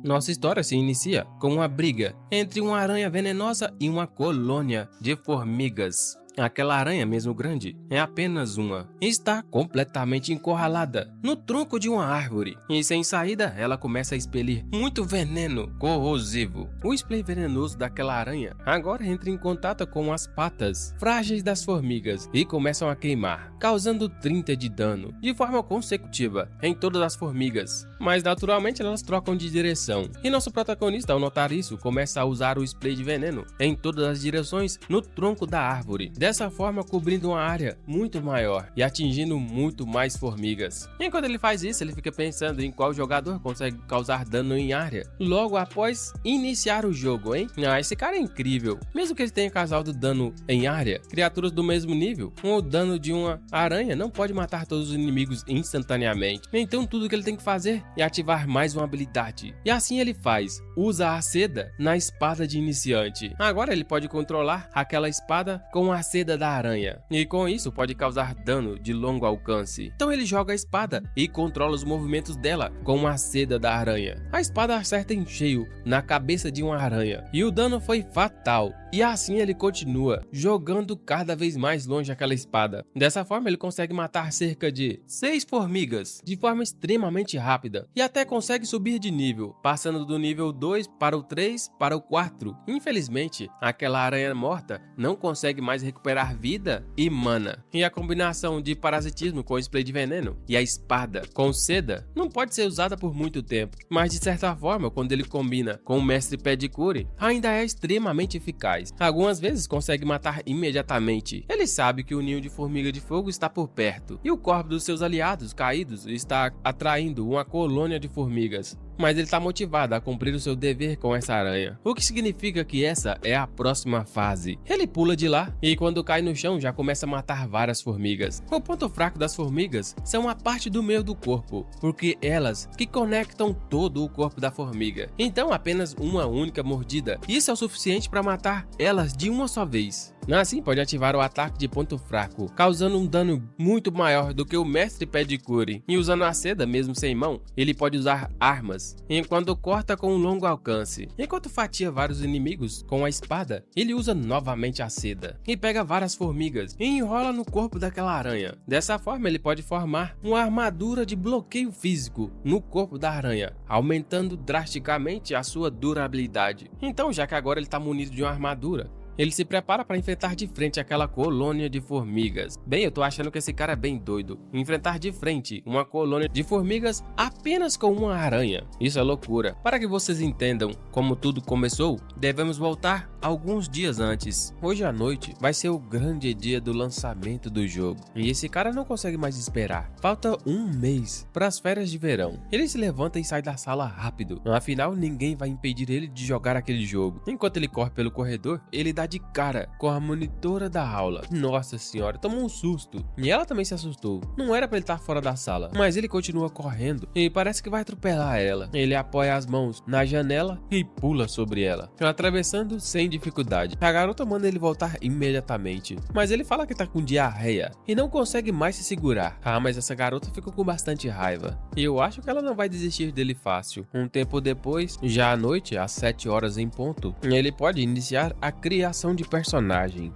Nossa história se inicia com uma briga entre uma aranha venenosa e uma colônia de formigas. Aquela aranha, mesmo grande, é apenas uma. Está completamente encurralada no tronco de uma árvore. E sem saída, ela começa a expelir muito veneno corrosivo. O spray venenoso daquela aranha agora entra em contato com as patas frágeis das formigas e começam a queimar, causando 30 de dano de forma consecutiva em todas as formigas. Mas naturalmente elas trocam de direção. E nosso protagonista, ao notar isso, começa a usar o spray de veneno em todas as direções no tronco da árvore. Dessa forma, cobrindo uma área muito maior e atingindo muito mais formigas. Enquanto ele faz isso, ele fica pensando em qual jogador consegue causar dano em área logo após iniciar o jogo, hein? Esse cara é incrível. Mesmo que ele tenha causado dano em área, criaturas do mesmo nível, com o dano de uma aranha não pode matar todos os inimigos instantaneamente. Então tudo que ele tem que fazer é ativar mais uma habilidade. E assim ele faz. Usa a seda na espada de iniciante. Agora ele pode controlar aquela espada com a seda da aranha, e com isso pode causar dano de longo alcance. Então ele joga a espada e controla os movimentos dela com a seda da aranha. A espada acerta em cheio na cabeça de uma aranha e o dano foi fatal. E assim ele continua jogando cada vez mais longe aquela espada. Dessa forma ele consegue matar cerca de 6 formigas de forma extremamente rápida e até consegue subir de nível, passando do nível 2 para o 3 para o 4. Infelizmente, aquela aranha morta não consegue mais recuperar vida e mana. E a combinação de parasitismo com spray de veneno e a espada com seda não pode ser usada por muito tempo, mas de certa forma, quando ele combina com o mestre Pedicure, ainda é extremamente eficaz. Algumas vezes consegue matar imediatamente. Ele sabe que o ninho de formiga de fogo está por perto e o corpo dos seus aliados caídos está atraindo uma colônia de formigas. Mas ele está motivado a cumprir o seu dever com essa aranha, o que significa que essa é a próxima fase. Ele pula de lá e quando cai no chão já começa a matar várias formigas. O ponto fraco das formigas são a parte do meio do corpo, porque elas que conectam todo o corpo da formiga. Então apenas uma única mordida, isso é o suficiente para matar elas de uma só vez. Assim pode ativar o ataque de ponto fraco, causando um dano muito maior do que o mestre Pedicure. E usando a seda, mesmo sem mão, ele pode usar armas, enquanto corta com um longo alcance. Enquanto fatia vários inimigos com a espada, ele usa novamente a seda e pega várias formigas e enrola no corpo daquela aranha. Dessa forma ele pode formar uma armadura de bloqueio físico no corpo da aranha, aumentando drasticamente a sua durabilidade. Então, já que agora ele está munido de uma armadura, ele se prepara para enfrentar de frente aquela colônia de formigas. Bem, eu tô achando que esse cara é bem doido. Enfrentar de frente uma colônia de formigas apenas com uma aranha. Isso é loucura. Para que vocês entendam como tudo começou, devemos voltar alguns dias antes. Hoje à noite vai ser o grande dia do lançamento do jogo. E esse cara não consegue mais esperar. Falta um mês para as férias de verão. Ele se levanta e sai da sala rápido. Afinal, ninguém vai impedir ele de jogar aquele jogo. Enquanto ele corre pelo corredor, ele dá de cara com a monitora da aula. Nossa senhora, tomou um susto. E ela também se assustou. Não era para ele estar fora da sala, mas ele continua correndo e parece que vai atropelar ela. Ele apoia as mãos na janela e pula sobre ela, atravessando sem dificuldade. A garota manda ele voltar imediatamente, mas ele fala que tá com diarreia e não consegue mais se segurar. Mas essa garota ficou com bastante raiva e eu acho que ela não vai desistir dele fácil. Um tempo depois, já à noite, às 7 horas em ponto, ele pode iniciar a criação de personagem.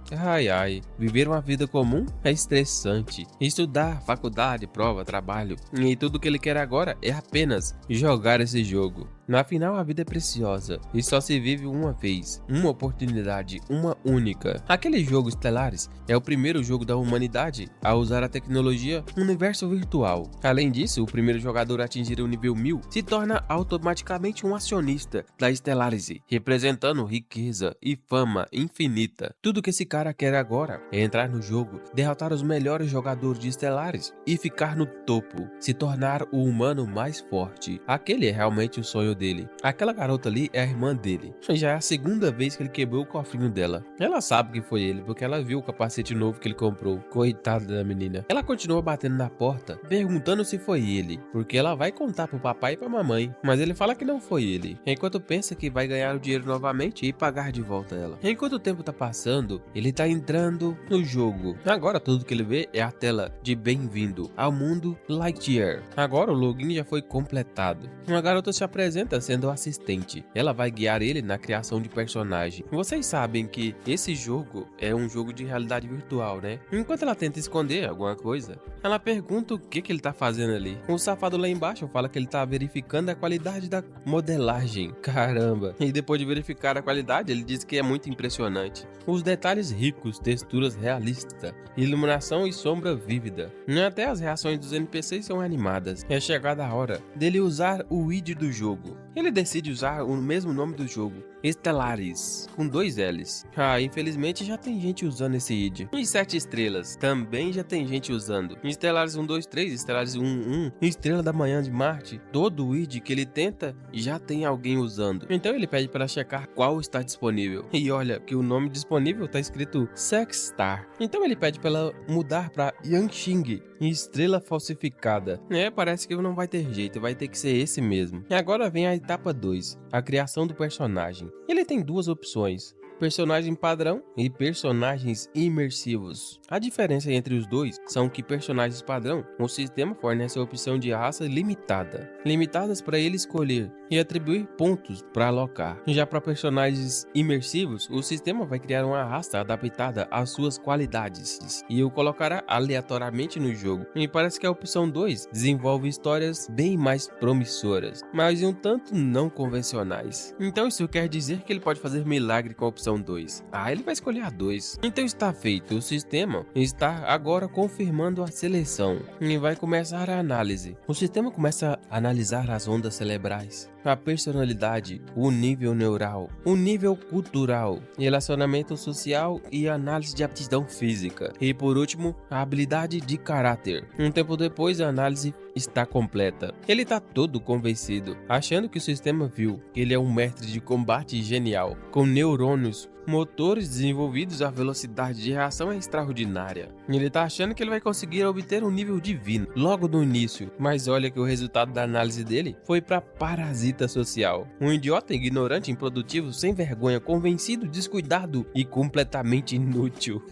Viver uma vida comum é estressante. Estudar, faculdade, prova, trabalho. E tudo que ele quer agora é apenas jogar esse jogo. Afinal, a vida é preciosa e só se vive uma vez, uma oportunidade, uma única. Aquele jogo Stellaris é o primeiro jogo da humanidade a usar a tecnologia universo virtual. Além disso, o primeiro jogador a atingir o nível 1000 se torna automaticamente um acionista da Stellaris, representando riqueza e fama infinita. Tudo que esse cara quer agora é entrar no jogo, derrotar os melhores jogadores de Stellaris e ficar no topo, se tornar o humano mais forte. Aquele é realmente o sonho dele. Aquela garota ali é a irmã dele. Já é a segunda vez que ele quebrou o cofrinho dela. Ela sabe que foi ele, porque ela viu o capacete novo que ele comprou. Coitada da menina. Ela continua batendo na porta, perguntando se foi ele, porque ela vai contar pro papai e pra mamãe. Mas ele fala que não foi ele, enquanto pensa que vai ganhar o dinheiro novamente e pagar de volta ela. Enquanto o tempo tá passando, ele tá entrando no jogo. Agora tudo que ele vê é a tela de bem-vindo ao mundo Lightyear. Agora o login já foi completado. Uma garota se apresenta apresenta sendo assistente. Ela vai guiar ele na criação de personagem. Vocês sabem que esse jogo é um jogo de realidade virtual, né? Enquanto ela tenta esconder alguma coisa, ela pergunta o que ele tá fazendo ali. O safado lá embaixo fala que ele tá verificando a qualidade da modelagem. Caramba! E depois de verificar a qualidade, ele diz que é muito impressionante. Os detalhes ricos, texturas realistas, iluminação e sombra vívida. Até as reações dos NPCs são animadas. É chegada a hora dele usar o ID do jogo. Ele decide usar o mesmo nome do jogo, Stellaris, com 2 L's. Infelizmente já tem gente usando esse ID. E 7 estrelas, também já tem gente usando. Stellaris 123, Stellaris 11, Estrela da Manhã de Marte, todo o ID que ele tenta já tem alguém usando. Então ele pede para checar qual está disponível. E olha que o nome disponível está escrito Sexstar. Então ele pede para ela mudar para Yangxing, Estrela Falsificada. Parece que não vai ter jeito, vai ter que ser esse mesmo. E agora vem a etapa 2, a criação do personagem. Ele tem 2 opções: personagem padrão e personagens imersivos. A diferença entre os dois são que personagens padrão, o sistema fornece a opção de raça limitadas para ele escolher e atribuir pontos para alocar. Já para personagens imersivos, o sistema vai criar uma raça adaptada às suas qualidades e o colocará aleatoriamente no jogo. E parece que a opção 2 desenvolve histórias bem mais promissoras, mas um tanto não convencionais. Então isso quer dizer que ele pode fazer milagre com a opção 2. Ele vai escolher a 2. Então está feito, o sistema está agora confirmando a seleção e vai começar a análise. O sistema começa a analisar as ondas cerebrais, a personalidade, o nível neural, o nível cultural, relacionamento social e análise de aptidão física. E por último, a habilidade de caráter. Um tempo depois, a análise está completa. Ele está todo convencido, achando que o sistema viu que ele é um mestre de combate genial, com neurônios, motores desenvolvidos, a velocidade de reação é extraordinária. Ele tá achando que ele vai conseguir obter um nível divino logo no início, mas olha que o resultado da análise dele foi para parasita social. Um idiota ignorante, improdutivo, sem vergonha, convencido, descuidado e completamente inútil.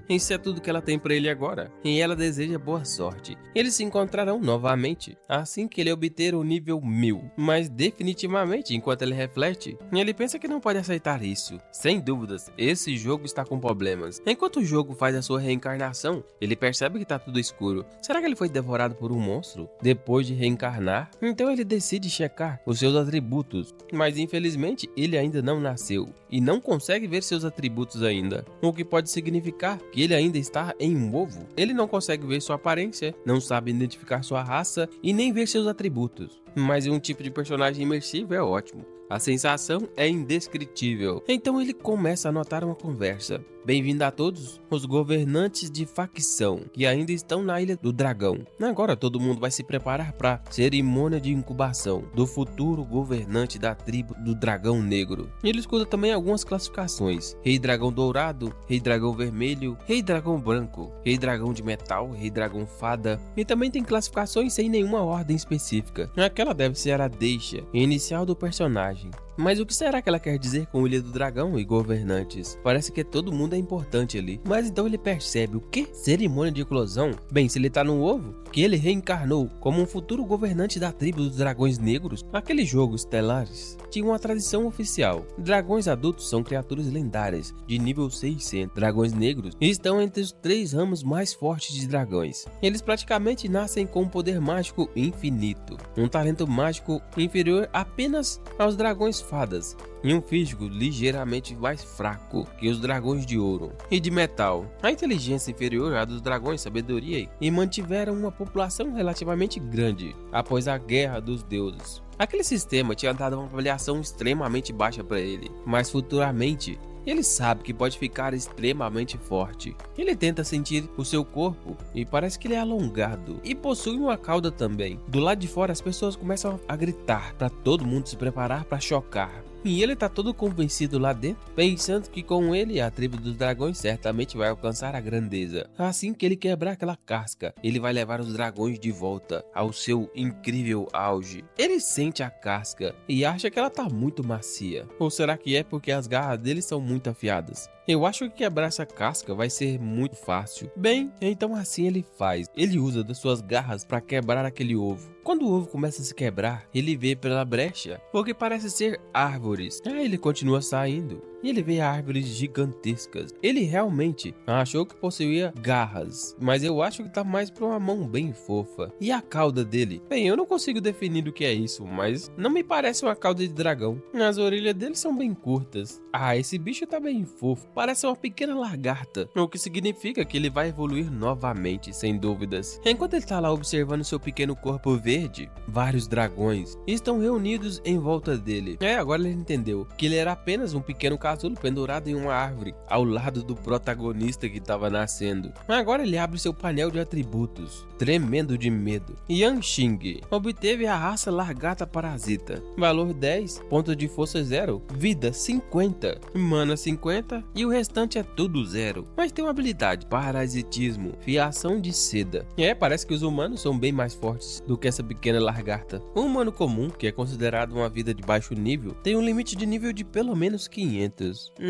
Isso é tudo que ela tem para ele agora, e ela deseja boa sorte. Eles se encontrarão novamente assim que ele obter o nível 1000, mas definitivamente, enquanto ele reflete, ele pensa que não pode aceitar isso. Sem dúvida, esse jogo está com problemas. Enquanto o jogo faz a sua reencarnação, ele percebe que está tudo escuro. Será que ele foi devorado por um monstro depois de reencarnar? Então ele decide checar os seus atributos, mas infelizmente ele ainda não nasceu e não consegue ver seus atributos ainda, o que pode significar que ele ainda está em um ovo. Ele não consegue ver sua aparência, não sabe identificar sua raça e nem ver seus atributos. Mas um tipo de personagem imersivo é ótimo. A sensação é indescritível. Então ele começa a notar uma conversa. Bem-vindo a todos os governantes de facção que ainda estão na Ilha do Dragão. Agora todo mundo vai se preparar para a cerimônia de incubação do futuro governante da tribo do Dragão Negro. Ele escuta também algumas classificações: Rei Dragão Dourado, Rei Dragão Vermelho, Rei Dragão Branco, Rei Dragão de Metal, Rei Dragão Fada. E também tem classificações sem nenhuma ordem específica. Aquela deve ser a deixa inicial do personagem. Mas o que será que ela quer dizer com Ilha do Dragão e governantes? Parece que todo mundo é importante ali. Mas então ele percebe o que? Cerimônia de eclosão? Bem, se ele tá no ovo, que ele reencarnou como um futuro governante da tribo dos dragões negros, aquele jogo Stellaris tinha uma tradição oficial. Dragões adultos são criaturas lendárias, de nível 600. Dragões negros estão entre os 3 ramos mais fortes de dragões. Eles praticamente nascem com um poder mágico infinito, um talento mágico inferior apenas aos dragões fadas e um físico ligeiramente mais fraco que os dragões de ouro e de metal. A inteligência inferior à dos dragões sabedoria e mantiveram uma população relativamente grande após a Guerra dos Deuses. Aquele sistema tinha dado uma avaliação extremamente baixa para ele, mas futuramente ele sabe que pode ficar extremamente forte. Ele tenta sentir o seu corpo e parece que ele é alongado e possui uma cauda também. Do lado de fora as pessoas começam a gritar para todo mundo se preparar para chocar. E ele tá todo convencido lá dentro, pensando que com ele a tribo dos dragões certamente vai alcançar a grandeza. Assim que ele quebrar aquela casca, ele vai levar os dragões de volta ao seu incrível auge. Ele sente a casca e acha que ela tá muito macia. Ou será que é porque as garras dele são muito afiadas? Eu acho que quebrar essa casca vai ser muito fácil. Bem, então assim ele faz. Ele usa das suas garras para quebrar aquele ovo. Quando o ovo começa a se quebrar, ele vê pela brecha, porque parece ser árvores. Aí ele continua saindo e ele vê árvores gigantescas. Ele realmente achou que possuía garras, mas eu acho que tá mais pra uma mão bem fofa. E a cauda dele? Bem, eu não consigo definir o que é isso, mas não me parece uma cauda de dragão. As orelhas dele são bem curtas. Ah, esse bicho tá bem fofo, parece uma pequena lagarta, o que significa que ele vai evoluir novamente, sem dúvidas. Enquanto ele tá lá observando seu pequeno corpo verde, vários dragões estão reunidos em volta dele. Agora ele entendeu que ele era apenas um pequeno casulo pendurado em uma árvore, ao lado do protagonista que estava nascendo. Agora ele abre seu painel de atributos, tremendo de medo. Yanqing obteve a raça largata parasita, valor 10, ponto de força 0, vida 50, mana 50 e o restante é tudo 0. Mas tem uma habilidade, parasitismo, fiação de seda. Parece que os humanos são bem mais fortes do que essa pequena lagarta. Um humano comum, que é considerado uma vida de baixo nível, tem um limite de nível de pelo menos 500.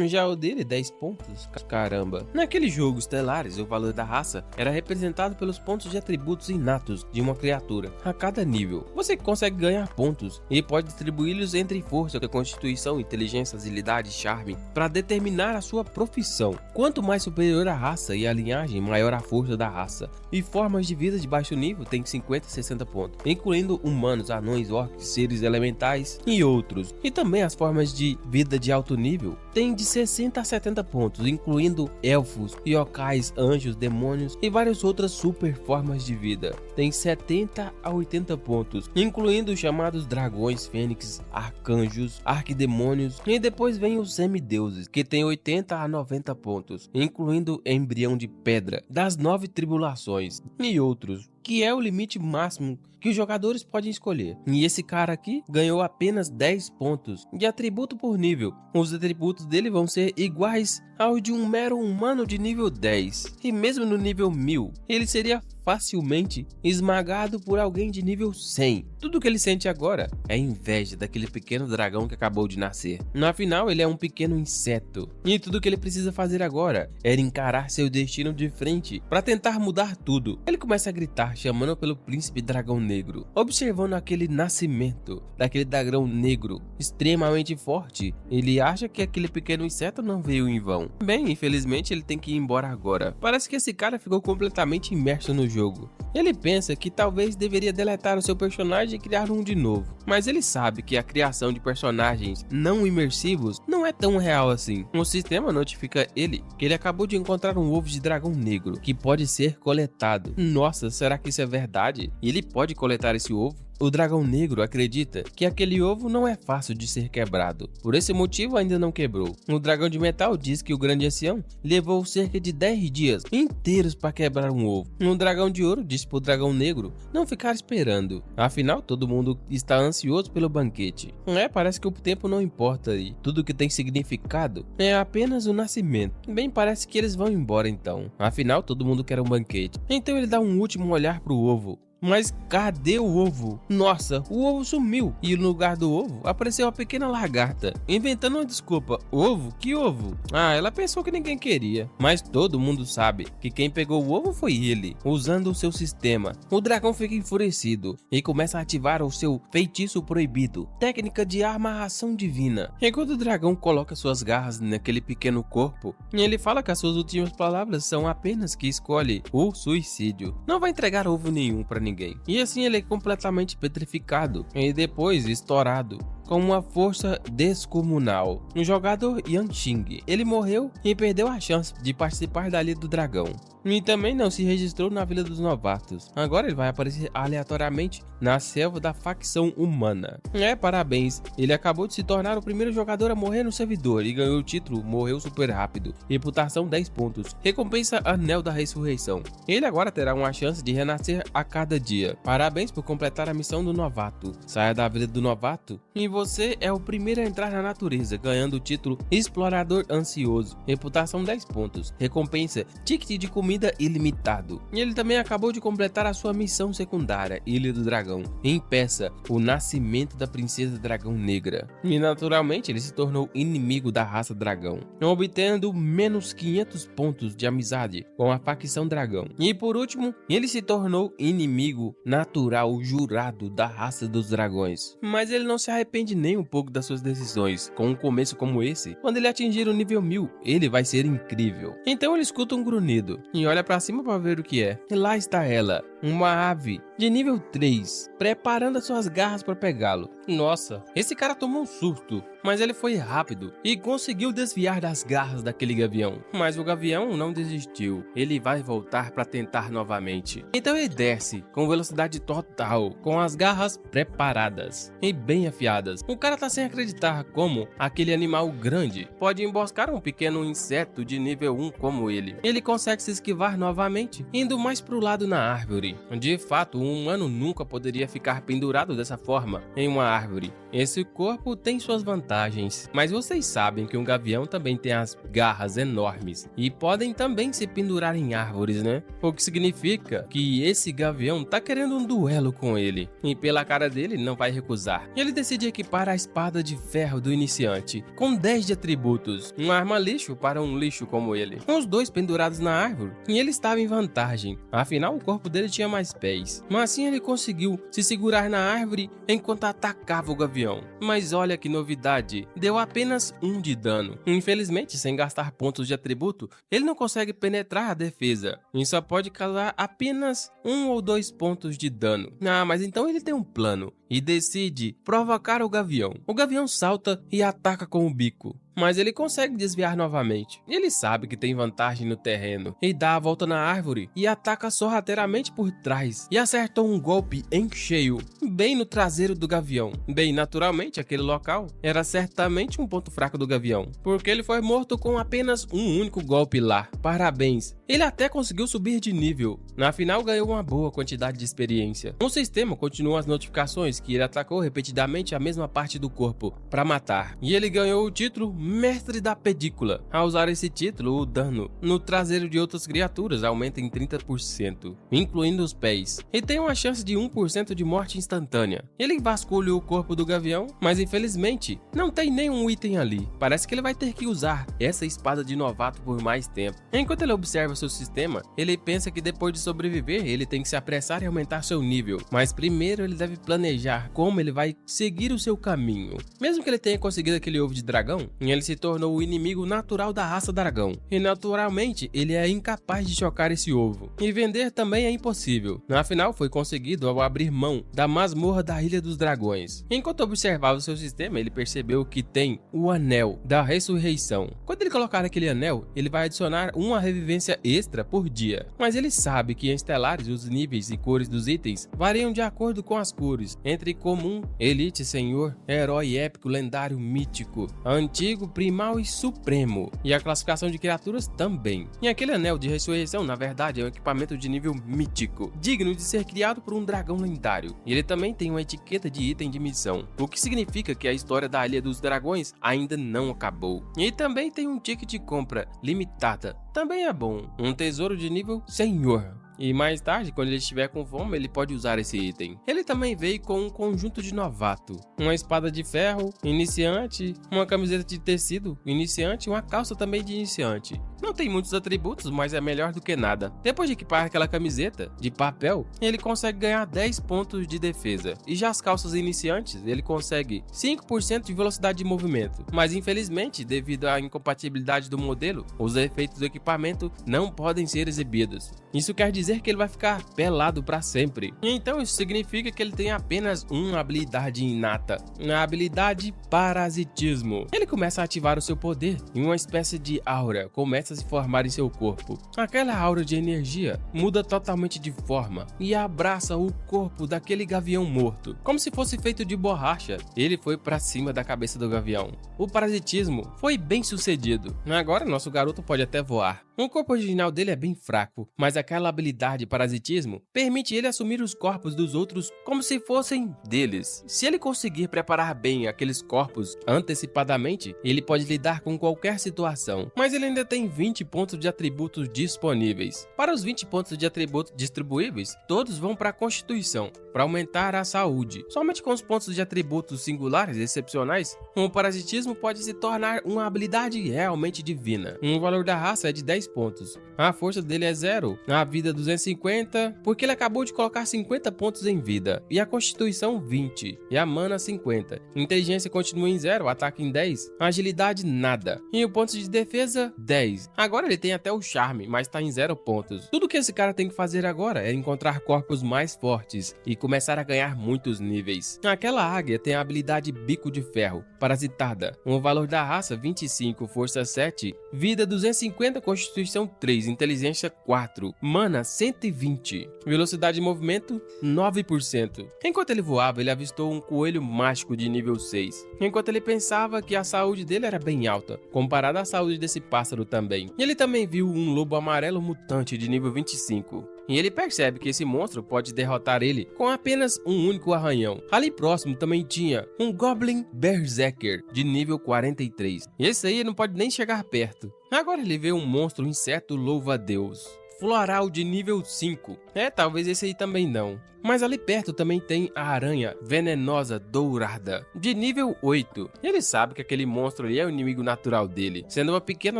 Já o dele, 10 pontos. Caramba. Naquele jogo Stellaris, o valor da raça era representado pelos pontos de atributos inatos de uma criatura. A cada nível, você consegue ganhar pontos e pode distribuí-los entre força, constituição, inteligência, agilidade, charme, para determinar a sua profissão. Quanto mais superior a raça e a linhagem, maior a força da raça. E formas de vida de baixo nível tem 50 e 60 pontos, incluindo humanos, anões, orcs, seres elementais e outros. E também as formas de vida de alto nível tem de 60 a 70 pontos, incluindo elfos, yokais, anjos, demônios e várias outras super formas de vida. Tem 70 a 80 pontos, incluindo os chamados dragões, fênix, arcanjos, arquidemônios, e depois vem os semideuses, que tem 80 a 90 pontos, incluindo embrião de pedra, das 9 tribulações e outros, que é o limite máximo que os jogadores podem escolher. E esse cara aqui ganhou apenas 10 pontos de atributo por nível. Os atributos dele vão ser iguais ao de um mero humano de nível 10. E mesmo no nível 1000, ele seria facilmente esmagado por alguém de nível 100. Tudo que ele sente agora é inveja daquele pequeno dragão que acabou de nascer. Afinal, ele é um pequeno inseto. E tudo que ele precisa fazer agora é encarar seu destino de frente para tentar mudar tudo. Ele começa a gritar, chamando pelo príncipe dragão negro. Observando aquele nascimento daquele dragão negro extremamente forte, ele acha que aquele pequeno inseto não veio em vão. Bem, infelizmente ele tem que ir embora agora. Parece que esse cara ficou completamente imerso no jogo. Ele pensa que talvez deveria deletar o seu personagem e criar um de novo, mas ele sabe que a criação de personagens não imersivos não é tão real assim. O sistema notifica ele que ele acabou de encontrar um ovo de dragão negro que pode ser coletado. Nossa, será que isso é verdade? E ele pode coletar esse ovo? O dragão negro acredita que aquele ovo não é fácil de ser quebrado, por esse motivo ainda não quebrou. O dragão de metal diz que o grande ancião levou cerca de 10 dias inteiros para quebrar um ovo. O dragão de ouro diz para o dragão negro não ficar esperando, afinal todo mundo está ansioso pelo banquete. Parece que o tempo não importa aí, tudo que tem significado é apenas o nascimento. Bem, parece que eles vão embora então, afinal todo mundo quer um banquete. Então ele dá um último olhar para o ovo. Mas cadê o ovo? Nossa, o ovo sumiu e no lugar do ovo apareceu uma pequena lagarta, inventando uma desculpa. Ovo? Que ovo? Ela pensou que ninguém queria. Mas todo mundo sabe que quem pegou o ovo foi ele, usando o seu sistema. O dragão fica enfurecido e começa a ativar o seu feitiço proibido, técnica de amarração divina. Enquanto o dragão coloca suas garras naquele pequeno corpo, ele fala que as suas últimas palavras são apenas que escolhe o suicídio. Não vai entregar ovo nenhum para ninguém. E assim ele é completamente petrificado e depois estourado com uma força descomunal. O jogador Yanqing, ele morreu e perdeu a chance de participar da Ilha do Dragão. E também não se registrou na Vila dos Novatos. Agora ele vai aparecer aleatoriamente na selva da facção humana. Parabéns, ele acabou de se tornar o primeiro jogador a morrer no servidor e ganhou o título Morreu Super Rápido. Reputação 10 pontos. Recompensa Anel da Ressurreição. Ele agora terá uma chance de renascer a cada dia. Parabéns por completar a missão do novato. Saia da Vila do Novato e você é o primeiro a entrar na natureza, ganhando o título Explorador Ansioso, reputação 10 pontos, recompensa ticket de comida ilimitado. E ele também acabou de completar a sua missão secundária, Ilha do Dragão. Impeça o nascimento da princesa dragão negra. E naturalmente ele se tornou inimigo da raça dragão, obtendo menos 500 pontos de amizade com a facção dragão. E por último, ele se tornou inimigo natural jurado da raça dos dragões. Mas ele não se arrepende nem um pouco das suas decisões. Com um começo como esse, quando ele atingir o nível 1000, ele vai ser incrível. Então ele escuta um grunhido e olha pra cima para ver o que é. E lá está ela, uma ave de nível 3, preparando as suas garras para pegá-lo. Nossa, esse cara tomou um susto, mas ele foi rápido e conseguiu desviar das garras daquele gavião. Mas o gavião não desistiu, ele vai voltar para tentar novamente. Então ele desce com velocidade total, com as garras preparadas e bem afiadas. O cara tá sem acreditar como aquele animal grande pode emboscar um pequeno inseto de nível 1 como ele. Ele consegue se esquivar novamente, indo mais pro lado na árvore. De fato, um humano nunca poderia ficar pendurado dessa forma em uma árvore. Esse corpo tem suas vantagens, mas vocês sabem que um gavião também tem as garras enormes e podem também se pendurar em árvores, né? O que significa que esse gavião tá querendo um duelo com ele, e pela cara dele não vai recusar. Ele decide equipar a espada de ferro do iniciante, com 10 de atributos, uma arma lixo para um lixo como ele, com os dois pendurados na árvore, e ele estava em vantagem, afinal o corpo dele tinha mais pés, mas assim ele conseguiu se segurar na árvore enquanto atacava o gavião. Mas olha que novidade, deu apenas 1 de dano. Infelizmente, sem gastar pontos de atributo, ele não consegue penetrar a defesa, e só pode causar apenas 1 ou 2 pontos de dano. Mas então ele tem um plano e decide provocar o gavião. O gavião salta e ataca com o bico, mas ele consegue desviar novamente. Ele sabe que tem vantagem no terreno e dá a volta na árvore e ataca sorrateiramente por trás e acertou um golpe em cheio, bem no traseiro do gavião. Bem, naturalmente aquele local era certamente um ponto fraco do gavião, porque ele foi morto com apenas um único golpe lá. Parabéns! Ele até conseguiu subir de nível. Na final ganhou uma boa quantidade de experiência. O sistema continua as notificações que ele atacou repetidamente a mesma parte do corpo para matar. E ele ganhou o título Mestre da Pedícula. Ao usar esse título, o dano no traseiro de outras criaturas aumenta em 30%, incluindo os pés. E tem uma chance de 1% de morte instantânea. Ele vasculha o corpo do gavião, mas infelizmente não tem nenhum item ali. Parece que ele vai ter que usar essa espada de novato por mais tempo. Enquanto ele observa seu sistema, ele pensa que depois de sobreviver, ele tem que se apressar e aumentar seu nível. Mas primeiro ele deve planejar como ele vai seguir o seu caminho. Mesmo que ele tenha conseguido aquele ovo de dragão, ele se tornou o inimigo natural da raça dragão. E naturalmente, ele é incapaz de chocar esse ovo. E vender também é impossível. Afinal, foi conseguido ao abrir mão da masmorra da Ilha dos Dragões. Enquanto observava o seu sistema, ele percebeu que tem o Anel da Ressurreição. Quando ele colocar aquele anel, ele vai adicionar uma revivência extra por dia. Mas ele sabe que em Stellaris os níveis e cores dos itens variam de acordo com as cores, entre comum, elite, senhor, herói épico, lendário, mítico, antigo, primal e supremo. E a classificação de criaturas também. E aquele anel de ressurreição, na verdade, é um equipamento de nível mítico, digno de ser criado por um dragão lendário. E ele também tem uma etiqueta de item de missão, o que significa que a história da Ilha dos Dragões ainda não acabou. E também tem um ticket de compra limitada, também é bom, um tesouro de nível senhor. E mais tarde, quando ele estiver com fome, ele pode usar esse item. Ele também veio com um conjunto de novato, uma espada de ferro, iniciante, uma camiseta de tecido, iniciante e uma calça também de iniciante. Não tem muitos atributos, mas é melhor do que nada. Depois de equipar aquela camiseta de papel, ele consegue ganhar 10 pontos de defesa. E já as calças iniciantes, ele consegue 5% de velocidade de movimento. Mas infelizmente, devido à incompatibilidade do modelo, os efeitos do equipamento não podem ser exibidos. Isso quer dizer que ele vai ficar pelado para sempre. Então isso significa que ele tem apenas uma habilidade inata, a habilidade Parasitismo. Ele começa a ativar o seu poder e uma espécie de aura começa a começa a se formar em seu corpo. Aquela aura de energia muda totalmente de forma e abraça o corpo daquele gavião morto, como se fosse feito de borracha. Ele foi para cima da cabeça do gavião. O parasitismo foi bem sucedido. Agora nosso garoto pode até voar. O corpo original dele é bem fraco, mas aquela habilidade parasitismo permite ele assumir os corpos dos outros como se fossem deles. Se ele conseguir preparar bem aqueles corpos antecipadamente, ele pode lidar com qualquer situação, mas ele ainda tem 20 pontos de atributos disponíveis. Para os 20 pontos de atributos distribuíveis, todos vão para a Constituição, para aumentar a saúde. Somente com os pontos de atributos singulares excepcionais, o parasitismo pode se tornar uma habilidade realmente divina. O valor da raça é de 10 pontos. A força dele é 0, a vida 250, porque ele acabou de colocar 50 pontos em vida, e a Constituição 20, e a mana 50. Inteligência continua em 0, ataque em 10, agilidade nada, e o ponto de defesa 10. Agora ele tem até o charme, mas tá em 0 pontos. Tudo que esse cara tem que fazer agora é encontrar corpos mais fortes e começar a ganhar muitos níveis. Aquela águia tem a habilidade bico de ferro, parasitada. O valor da raça 25, força 7, vida 250, Constituição 3, inteligência 4, mana 120, velocidade de movimento 9%. Enquanto ele voava, ele avistou um coelho mágico de nível 6, enquanto ele pensava que a saúde dele era bem alta, comparada à saúde desse pássaro também. Ele também viu um lobo amarelo mutante de nível 25. E ele percebe que esse monstro pode derrotar ele com apenas um único arranhão. Ali próximo também tinha um Goblin Berserker de nível 43. E esse aí não pode nem chegar perto. Agora ele vê um monstro inseto louva-a-Deus floral de nível 5. Talvez esse aí também não. Mas ali perto também tem a aranha venenosa dourada, de nível 8. Ele sabe que aquele monstro ali é o inimigo natural dele, sendo uma pequena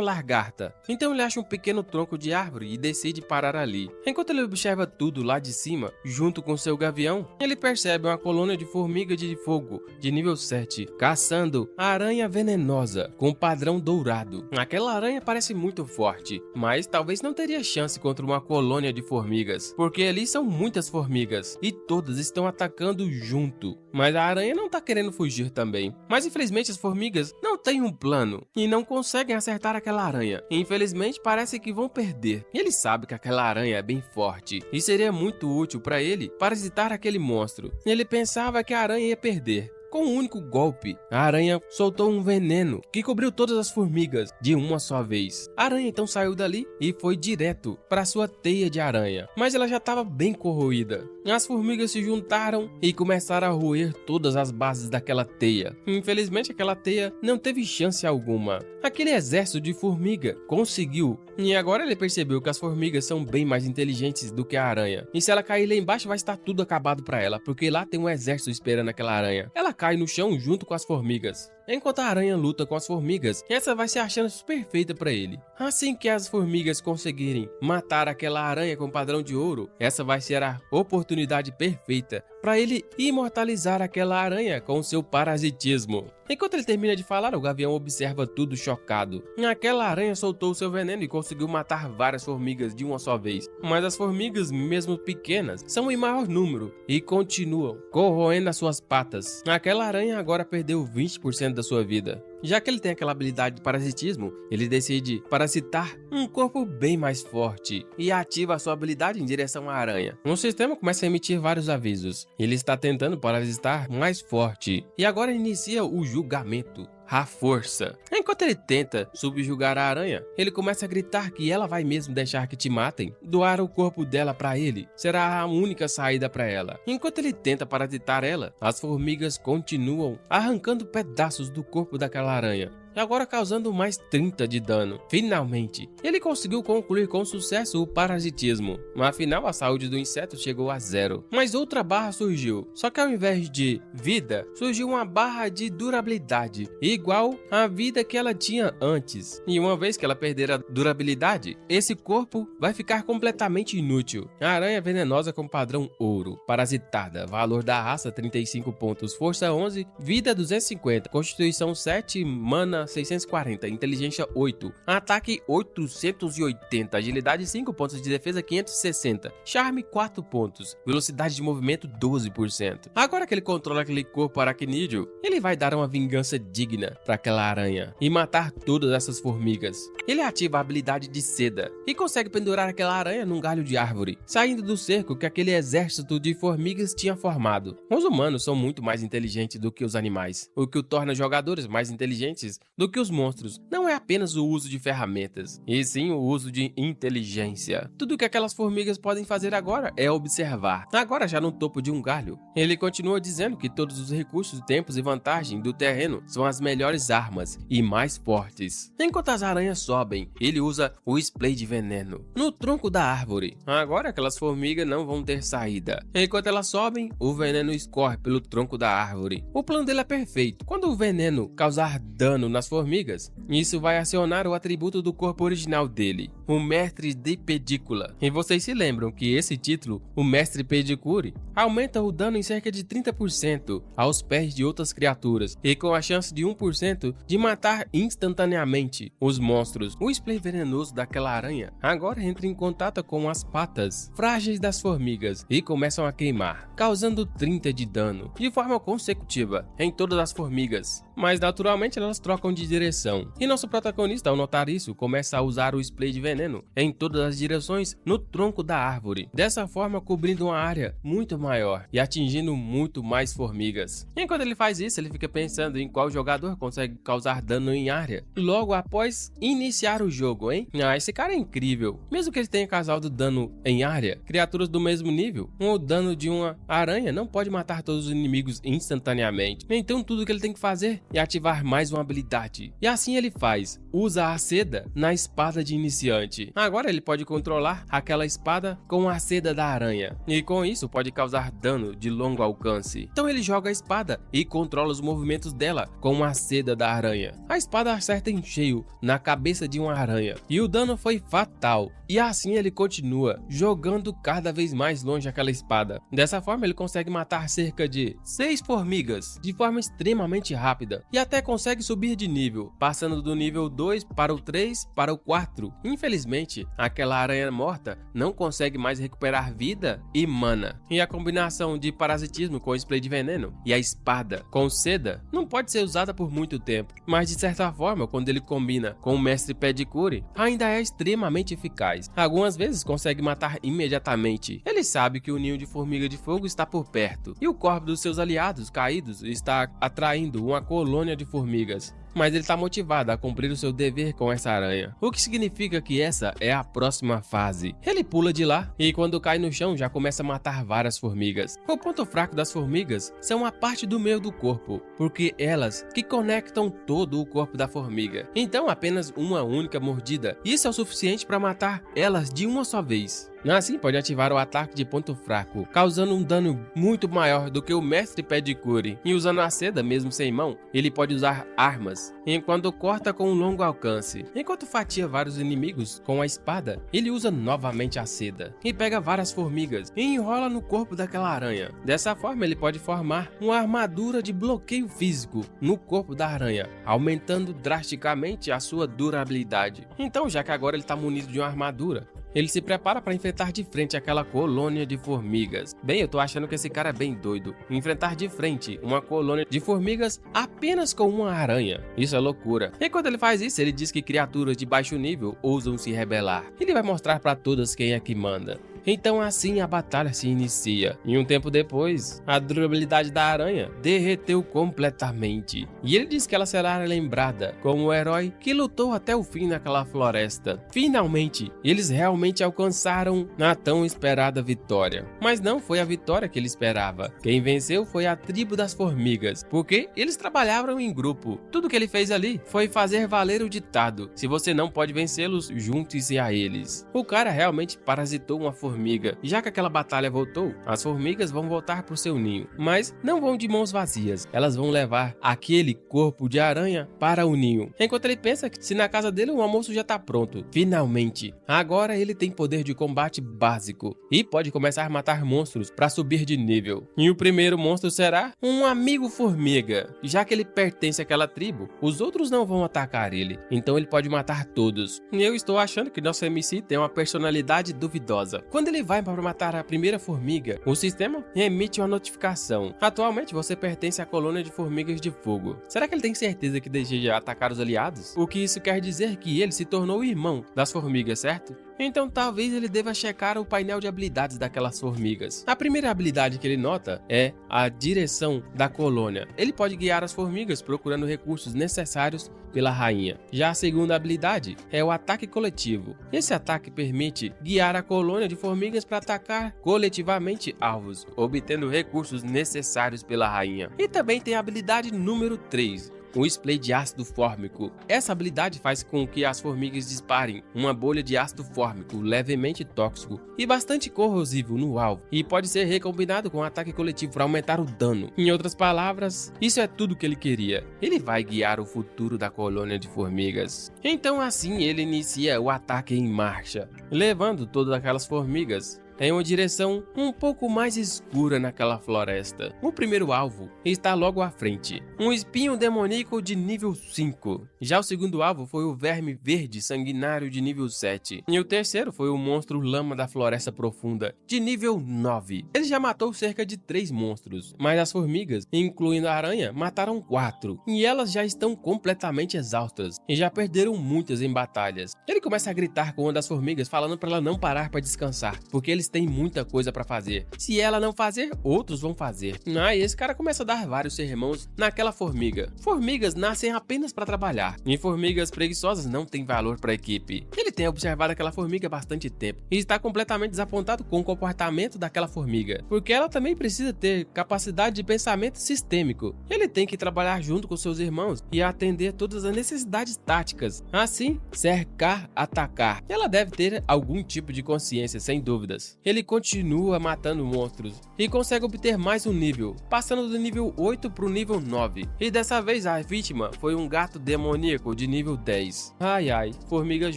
lagarta. Então ele acha um pequeno tronco de árvore e decide parar ali. Enquanto ele observa tudo lá de cima, junto com seu gavião, ele percebe uma colônia de formiga de fogo, de nível 7, caçando a aranha venenosa, com padrão dourado. Aquela aranha parece muito forte, mas talvez não teria chance contra uma colônia de formigas, porque ali são muitas formigas e todas estão atacando junto. Mas a aranha não tá querendo fugir também. Mas infelizmente as formigas não têm um plano e não conseguem acertar aquela aranha. Infelizmente parece que vão perder. Ele sabe que aquela aranha é bem forte e seria muito útil para ele parasitar aquele monstro. Ele pensava que a aranha ia perder. Com um único golpe, a aranha soltou um veneno que cobriu todas as formigas de uma só vez. A aranha então saiu dali e foi direto para sua teia de aranha, mas ela já estava bem corroída. As formigas se juntaram e começaram a roer todas as bases daquela teia. Infelizmente aquela teia não teve chance alguma. Aquele exército de formiga conseguiu, e agora ele percebeu que as formigas são bem mais inteligentes do que a aranha. E se ela cair lá embaixo vai estar tudo acabado para ela, porque lá tem um exército esperando aquela aranha. Ela cai no chão junto com as formigas. Enquanto a aranha luta com as formigas, essa vai se achando perfeita para ele. Assim que as formigas conseguirem matar aquela aranha com padrão de ouro, essa vai ser a oportunidade perfeita para ele imortalizar aquela aranha com seu parasitismo. Enquanto ele termina de falar, o gavião observa tudo chocado. Aquela aranha soltou seu veneno e conseguiu matar várias formigas de uma só vez. Mas as formigas, mesmo pequenas, são em maior número e continuam corroendo as suas patas. Aquela aranha agora perdeu 20% da sua vida. Já que ele tem aquela habilidade de parasitismo, ele decide parasitar um corpo bem mais forte e ativa a sua habilidade em direção à aranha. O sistema começa a emitir vários avisos. Ele está tentando parasitar mais forte e agora inicia o julgamento. A força. Enquanto ele tenta subjugar a aranha, ele começa a gritar que ela vai mesmo deixar que te matem. Doar o corpo dela para ele será a única saída para ela. Enquanto ele tenta parasitar ela, as formigas continuam arrancando pedaços do corpo daquela aranha, agora causando mais 30 de dano. Finalmente, ele conseguiu concluir com sucesso o parasitismo. Afinal, a saúde do inseto chegou a 0. Mas outra barra surgiu, só que ao invés de vida, surgiu uma barra de durabilidade, igual à vida que ela tinha antes. E uma vez que ela perder a durabilidade, esse corpo vai ficar completamente inútil. A aranha venenosa com padrão ouro, parasitada, valor da raça 35 pontos, força 11, vida 250, constituição 7, mana carisma 640, inteligência 8, ataque 880, agilidade 5 pontos de defesa 560, charme 4 pontos, velocidade de movimento 12%. Agora que ele controla aquele corpo aracnídeo, ele vai dar uma vingança digna para aquela aranha e matar todas essas formigas. Ele ativa a habilidade de seda e consegue pendurar aquela aranha num galho de árvore, saindo do cerco que aquele exército de formigas tinha formado. Os humanos são muito mais inteligentes do que os animais, o que o torna jogadores mais inteligentes do que os monstros. Não é apenas o uso de ferramentas, e sim o uso de inteligência. Tudo que aquelas formigas podem fazer agora é observar. Agora já no topo de um galho, ele continua dizendo que todos os recursos, tempos e vantagens do terreno são as melhores armas e mais fortes. Enquanto as aranhas sobem, ele usa o spray de veneno no tronco da árvore. Agora aquelas formigas não vão ter saída. Enquanto elas sobem, o veneno escorre pelo tronco da árvore. O plano dele é perfeito. Quando o veneno causar dano nas formigas, isso vai acionar o atributo do corpo original dele, o Mestre de Pedícula. E vocês se lembram que esse título, o Mestre Pedicure, aumenta o dano em cerca de 30% aos pés de outras criaturas e com a chance de 1% de matar instantaneamente os monstros. O spray venenoso daquela aranha agora entra em contato com as patas frágeis das formigas e começam a queimar, causando 30 de dano de forma consecutiva em todas as formigas. Mas naturalmente elas trocam de direção, e nosso protagonista, ao notar isso, começa a usar o spray de veneno em todas as direções no tronco da árvore, dessa forma cobrindo uma área muito maior e atingindo muito mais formigas. Enquanto ele faz isso, ele fica pensando em qual jogador consegue causar dano em área logo após iniciar o jogo, hein? Esse cara é incrível. Mesmo que ele tenha causado dano em área, criaturas do mesmo nível, o dano de uma aranha não pode matar todos os inimigos instantaneamente. Então tudo que ele tem que fazer é ativar mais uma habilidade. E assim ele faz. Usa a seda na espada de iniciante. Agora ele pode controlar aquela espada com a seda da aranha. E com isso pode causar dano de longo alcance. Então ele joga a espada e controla os movimentos dela com a seda da aranha. A espada acerta em cheio na cabeça de uma aranha. E o dano foi fatal. E assim ele continua jogando cada vez mais longe aquela espada. Dessa forma ele consegue matar cerca de 6 formigas de forma extremamente rápida. E até consegue subir de nível, passando do nível 2 para o 3 para o 4. Infelizmente, aquela aranha morta não consegue mais recuperar vida e mana. E a combinação de parasitismo com spray de veneno e a espada com seda não pode ser usada por muito tempo. Mas de certa forma, quando ele combina com o Mestre Pedicure, ainda é extremamente eficaz. Algumas vezes consegue matar imediatamente. Ele sabe que o ninho de formiga de fogo está por perto e o corpo dos seus aliados caídos está atraindo uma colônia de formigas. Mas ele está motivado a cumprir o seu dever com essa aranha, o que significa que essa é a próxima fase. Ele pula de lá e quando cai no chão já começa a matar várias formigas. O ponto fraco das formigas são a parte do meio do corpo, porque elas que conectam todo o corpo da formiga. Então apenas uma única mordida, isso é o suficiente para matar elas de uma só vez. Assim pode ativar o ataque de ponto fraco, causando um dano muito maior do que o Mestre Pedicure. E usando a seda mesmo sem mão, ele pode usar armas, enquanto corta com um longo alcance. Enquanto fatia vários inimigos com a espada, ele usa novamente a seda e pega várias formigas e enrola no corpo daquela aranha. Dessa forma ele pode formar uma armadura de bloqueio físico no corpo da aranha, aumentando drasticamente a sua durabilidade. Então, já que agora ele está munido de uma armadura, ele se prepara para enfrentar de frente aquela colônia de formigas. Bem, eu tô achando que esse cara é bem doido. Enfrentar de frente uma colônia de formigas apenas com uma aranha. Isso é loucura. E quando ele faz isso, ele diz que criaturas de baixo nível ousam se rebelar. Ele vai mostrar para todas quem é que manda. Então assim a batalha se inicia. E um tempo depois, a durabilidade da aranha derreteu completamente. E ele diz que ela será lembrada como o herói que lutou até o fim naquela floresta. Finalmente, eles realmente alcançaram a tão esperada vitória. Mas não foi a vitória que ele esperava. Quem venceu foi a tribo das formigas, porque eles trabalhavam em grupo. Tudo que ele fez ali foi fazer valer o ditado: se você não pode vencê-los, junte-se a eles. O cara realmente parasitou uma formiga formiga. Já que aquela batalha voltou, as formigas vão voltar pro seu ninho, mas não vão de mãos vazias. Elas vão levar aquele corpo de aranha para o ninho. Enquanto ele pensa que se na casa dele o almoço já tá pronto. Finalmente, agora ele tem poder de combate básico e pode começar a matar monstros para subir de nível. E o primeiro monstro será um amigo formiga. Já que ele pertence àquela tribo, os outros não vão atacar ele, então ele pode matar todos. E eu estou achando que nosso MC tem uma personalidade duvidosa. Quando ele vai para matar a primeira formiga, o sistema emite uma notificação. Atualmente você pertence à colônia de formigas de fogo. Será que ele tem certeza que deseja atacar os aliados? O que isso quer dizer que ele se tornou irmão das formigas, certo? Então talvez ele deva checar o painel de habilidades daquelas formigas. A primeira habilidade que ele nota é a direção da colônia. Ele pode guiar as formigas procurando recursos necessários pela rainha. Já a segunda habilidade é o ataque coletivo. Esse ataque permite guiar a colônia de formigas para atacar coletivamente alvos, obtendo recursos necessários pela rainha. E também tem a habilidade número 3. O spray de ácido fórmico. Essa habilidade faz com que as formigas disparem uma bolha de ácido fórmico levemente tóxico e bastante corrosivo no alvo, e pode ser recombinado com um ataque coletivo para aumentar o dano. Em outras palavras, isso é tudo que ele queria. Ele vai guiar o futuro da colônia de formigas. Então assim ele inicia o ataque em marcha, levando todas aquelas formigas em uma direção um pouco mais escura naquela floresta. O primeiro alvo está logo à frente, um espinho demoníaco de nível 5. Já o segundo alvo foi o verme verde sanguinário de nível 7. E o terceiro foi o monstro lama da floresta profunda, de nível 9. Ele já matou cerca de 3 monstros, mas as formigas, incluindo a aranha, mataram 4. E elas já estão completamente exaustas e já perderam muitas em batalhas. Ele começa a gritar com uma das formigas, falando para ela não parar para descansar, porque eles têm muita coisa para fazer. Se ela não fazer, outros vão fazer. E esse cara começa a dar vários sermões naquela formiga. Formigas nascem apenas para trabalhar, e formigas preguiçosas não têm valor para a equipe. Ele tem observado aquela formiga há bastante tempo e está completamente desapontado com o comportamento daquela formiga, porque ela também precisa ter capacidade de pensamento sistêmico. Ele tem que trabalhar junto com seus irmãos e atender todas as necessidades táticas, assim, cercar, atacar. Ela deve ter algum tipo de consciência, sem dúvidas. Ele continua matando monstros e consegue obter mais um nível, passando do nível 8 para o nível 9. E dessa vez a vítima foi um gato demoníaco de nível 10. Ai ai, formigas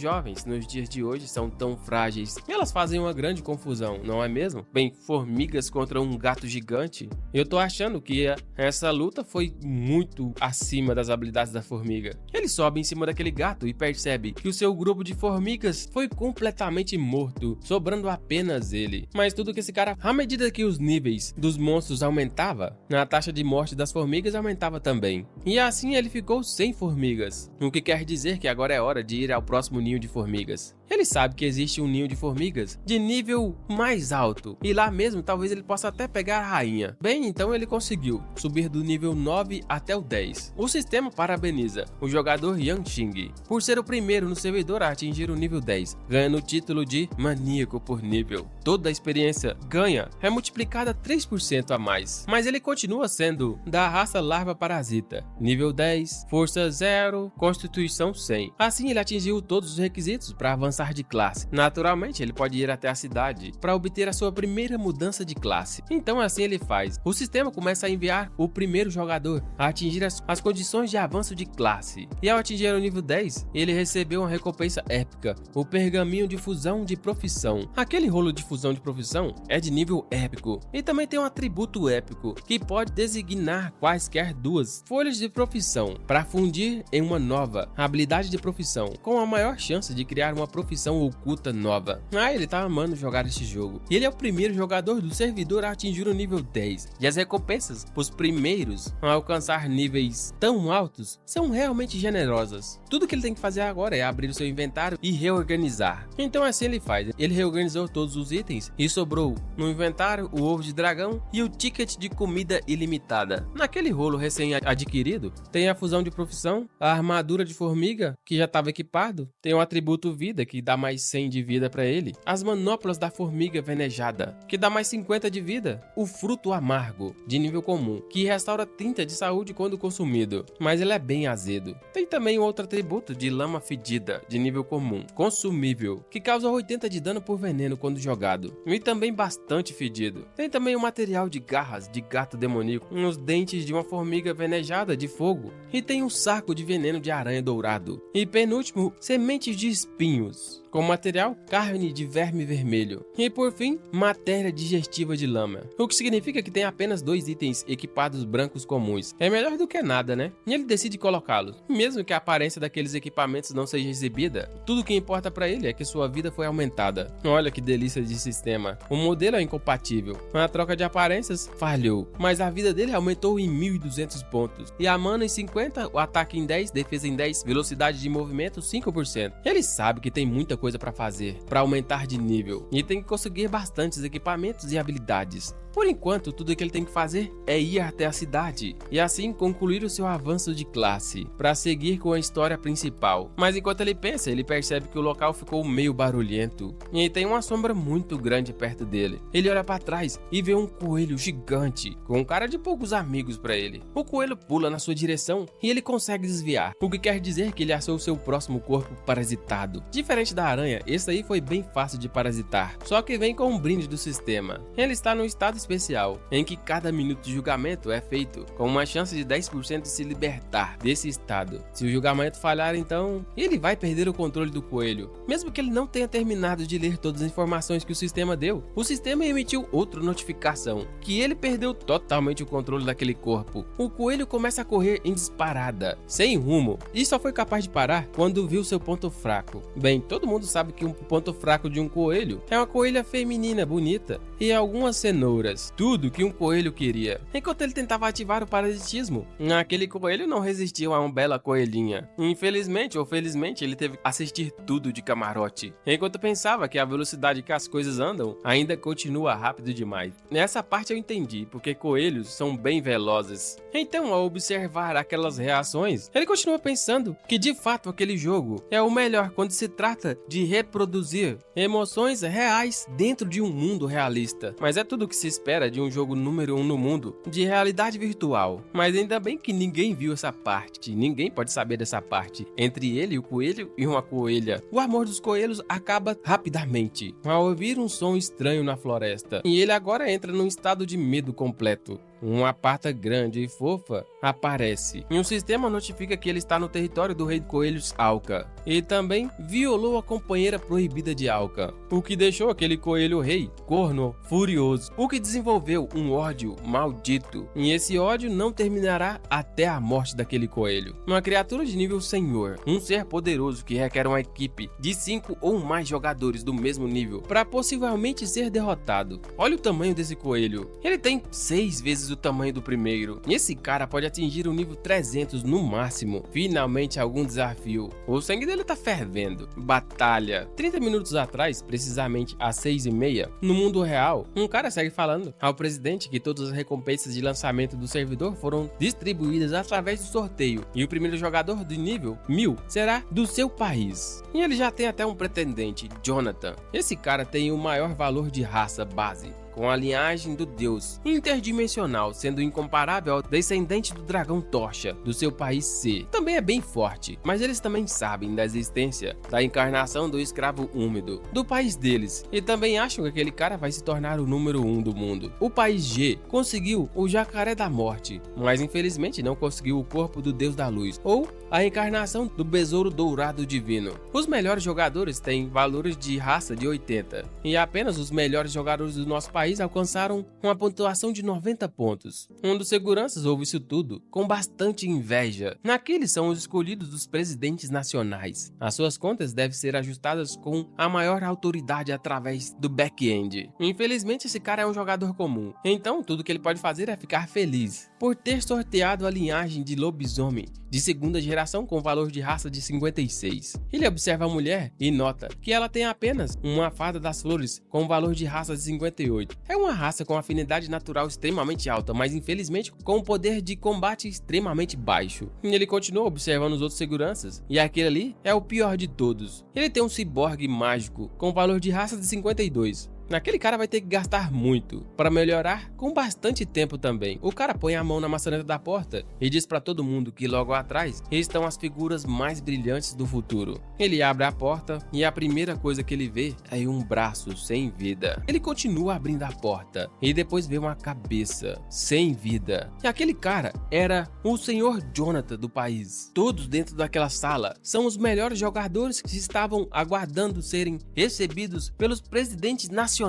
jovens nos dias de hoje são tão frágeis. Elas fazem uma grande confusão, não é mesmo? Bem, formigas contra um gato gigante? Eu tô achando que essa luta foi muito acima das habilidades da formiga. Ele sobe em cima daquele gato e percebe que o seu grupo de formigas foi completamente morto, sobrando apenas ele. Mas tudo que esse cara, à medida que os níveis dos monstros aumentava, a taxa de morte das formigas aumentava também. E assim ele ficou sem formigas, o que quer dizer que agora é hora de ir ao próximo ninho de formigas. Ele sabe que existe um ninho de formigas de nível mais alto, e lá mesmo talvez ele possa até pegar a rainha. Bem, então ele conseguiu subir do nível 9 até o 10. O sistema parabeniza o jogador Yang Xing por ser o primeiro no servidor a atingir o nível 10, ganhando o título de maníaco por nível. Toda a experiência ganha é multiplicada 3% a mais, mas ele continua sendo da raça larva parasita, nível 10, força 0, constituição 100. Assim ele atingiu todos os requisitos para avançar de classe. Naturalmente ele pode ir até a cidade para obter a sua primeira mudança de classe. Então assim ele faz. O sistema começa a enviar o primeiro jogador a atingir as condições de avanço de classe. E ao atingir o nível 10, ele recebeu uma recompensa épica, o pergaminho de fusão de profissão. Aquele rolo de fusão de profissão é de nível épico e também tem um atributo épico que pode designar quaisquer 2 folhas de profissão para fundir em uma nova habilidade de profissão, com a maior chance de criar uma profissão oculta nova. Ele tá amando jogar este jogo. Ele é o primeiro jogador do servidor a atingir o nível 10, e as recompensas os primeiros a alcançar níveis tão altos são realmente generosas. Tudo que ele tem que fazer agora é abrir o seu inventário e reorganizar. Então assim ele faz. Ele reorganizou todos os itens e sobrou no inventário o ovo de dragão e o ticket de comida ilimitada. Naquele rolo recém-adquirido tem a fusão de profissão, a armadura de formiga que já estava equipado, tem o atributo vida que que dá mais 100 de vida pra ele, as manoplas da formiga venejada, que dá mais 50 de vida, o fruto amargo, de nível comum, que restaura 30 de saúde quando consumido, mas ele é bem azedo. Tem também outro atributo de lama fedida, de nível comum, consumível, que causa 80 de dano por veneno quando jogado, e também bastante fedido. Tem também o material de garras de gato demoníaco, os dentes de uma formiga venejada de fogo, e tem um saco de veneno de aranha dourado. E penúltimo, sementes de espinhos, com material carne de verme vermelho. E por fim, matéria digestiva de lama, o que significa que tem apenas 2 itens equipados brancos comuns. É melhor do que nada, né? E ele decide colocá-los. Mesmo que a aparência daqueles equipamentos não seja exibida, tudo que importa pra ele é que sua vida foi aumentada. Olha que delícia de sistema. O modelo é incompatível. A troca de aparências falhou, mas a vida dele aumentou em 1.200 pontos. E a mana em 50, o ataque em 10, defesa em 10, velocidade de movimento 5%. Ele sabe que tem muita coisa pra fazer, pra aumentar de nível, e tem que conseguir bastantes equipamentos e habilidades. Por enquanto, tudo que ele tem que fazer é ir até a cidade e assim concluir o seu avanço de classe, para seguir com a história principal. Mas enquanto ele pensa, ele percebe que o local ficou meio barulhento e tem uma sombra muito grande perto dele. Ele olha para trás e vê um coelho gigante, com um cara de poucos amigos para ele. O coelho pula na sua direção e ele consegue desviar, o que quer dizer que ele achou seu próximo corpo parasitado. Diferente da aranha, esse aí foi bem fácil de parasitar, só que vem com um brinde do sistema. Ele está no estado especial, em que cada minuto de julgamento é feito com uma chance de 10% de se libertar desse estado. Se o julgamento falhar, então, ele vai perder o controle do coelho. Mesmo que ele não tenha terminado de ler todas as informações que o sistema deu, o sistema emitiu outra notificação, que ele perdeu totalmente o controle daquele corpo. O coelho começa a correr em disparada, sem rumo, e só foi capaz de parar quando viu seu ponto fraco. Bem, todo mundo sabe que um ponto fraco de um coelho é uma coelha feminina bonita e algumas cenouras. Tudo que um coelho queria. Enquanto ele tentava ativar o parasitismo, aquele coelho não resistiu a uma bela coelhinha. Infelizmente ou felizmente, ele teve que assistir tudo de camarote. Enquanto pensava que a velocidade que as coisas andam ainda continua rápido demais. Nessa parte eu entendi, porque coelhos são bem velozes. Então, ao observar aquelas reações, ele continua pensando que de fato aquele jogo é o melhor quando se trata de reproduzir emoções reais dentro de um mundo realista. Mas é tudo que se espera de um jogo número 1 no mundo de realidade virtual. Mas ainda bem que ninguém viu essa parte, ninguém pode saber dessa parte. Entre ele, o coelho e uma coelha, o amor dos coelhos acaba rapidamente ao ouvir um som estranho na floresta, e ele agora entra num estado de medo completo. Uma pata grande e fofa aparece, e o sistema notifica que ele está no território do rei de coelhos Alka, e também violou a companheira proibida de Alka, o que deixou aquele coelho rei corno furioso, o que desenvolveu um ódio maldito, e esse ódio não terminará até a morte daquele coelho. Uma criatura de nível senhor, um ser poderoso que requer uma equipe de 5 ou mais jogadores do mesmo nível para possivelmente ser derrotado. Olha o tamanho desse coelho, ele tem 6 vezes o tamanho do primeiro, e esse cara pode atingir o nível 300 no máximo. Finalmente algum desafio, o sangue dele tá fervendo. Batalha. 30 minutos atrás, precisamente às 6h30, no mundo real, um cara segue falando ao presidente que todas as recompensas de lançamento do servidor foram distribuídas através do sorteio, e o primeiro jogador de nível 1000 será do seu país. E ele já tem até um pretendente, Jonathan. Esse cara tem o maior valor de raça base, com a linhagem do deus interdimensional, sendo incomparável ao descendente do dragão Tocha do seu país C. Também é bem forte, mas eles também sabem da existência da encarnação do escravo úmido do país deles, e também acham que aquele cara vai se tornar o número 1 do mundo. O país G conseguiu o jacaré da morte, mas infelizmente não conseguiu o corpo do deus da luz, ou a encarnação do besouro dourado divino. Os melhores jogadores têm valores de raça de 80, e apenas os melhores jogadores do nosso país alcançaram uma pontuação de 90 pontos. Um dos seguranças ouve isso tudo com bastante inveja. Naqueles são os escolhidos dos presidentes nacionais. As suas contas devem ser ajustadas com a maior autoridade através do back-end. Infelizmente esse cara é um jogador comum, então tudo que ele pode fazer é ficar feliz por ter sorteado a linhagem de lobisomem de segunda geração com valor de raça de 56. Ele observa a mulher e nota que ela tem apenas uma fada das flores com valor de raça de 58. é uma raça com afinidade natural extremamente alta, mas infelizmente com um poder de combate extremamente baixo. E ele continua observando os outros seguranças, e aquele ali é o pior de todos. Ele tem um ciborgue mágico com valor de raça de 52. Aquele cara vai ter que gastar muito para melhorar com bastante tempo também. O cara põe a mão na maçaneta da porta e diz para todo mundo que logo atrás estão as figuras mais brilhantes do futuro. Ele abre a porta e a primeira coisa que ele vê é um braço sem vida. Ele continua abrindo a porta e depois vê uma cabeça sem vida. E aquele cara era o Sr. Jonathan do país. Todos dentro daquela sala são os melhores jogadores que estavam aguardando serem recebidos pelos presidentes nacionais.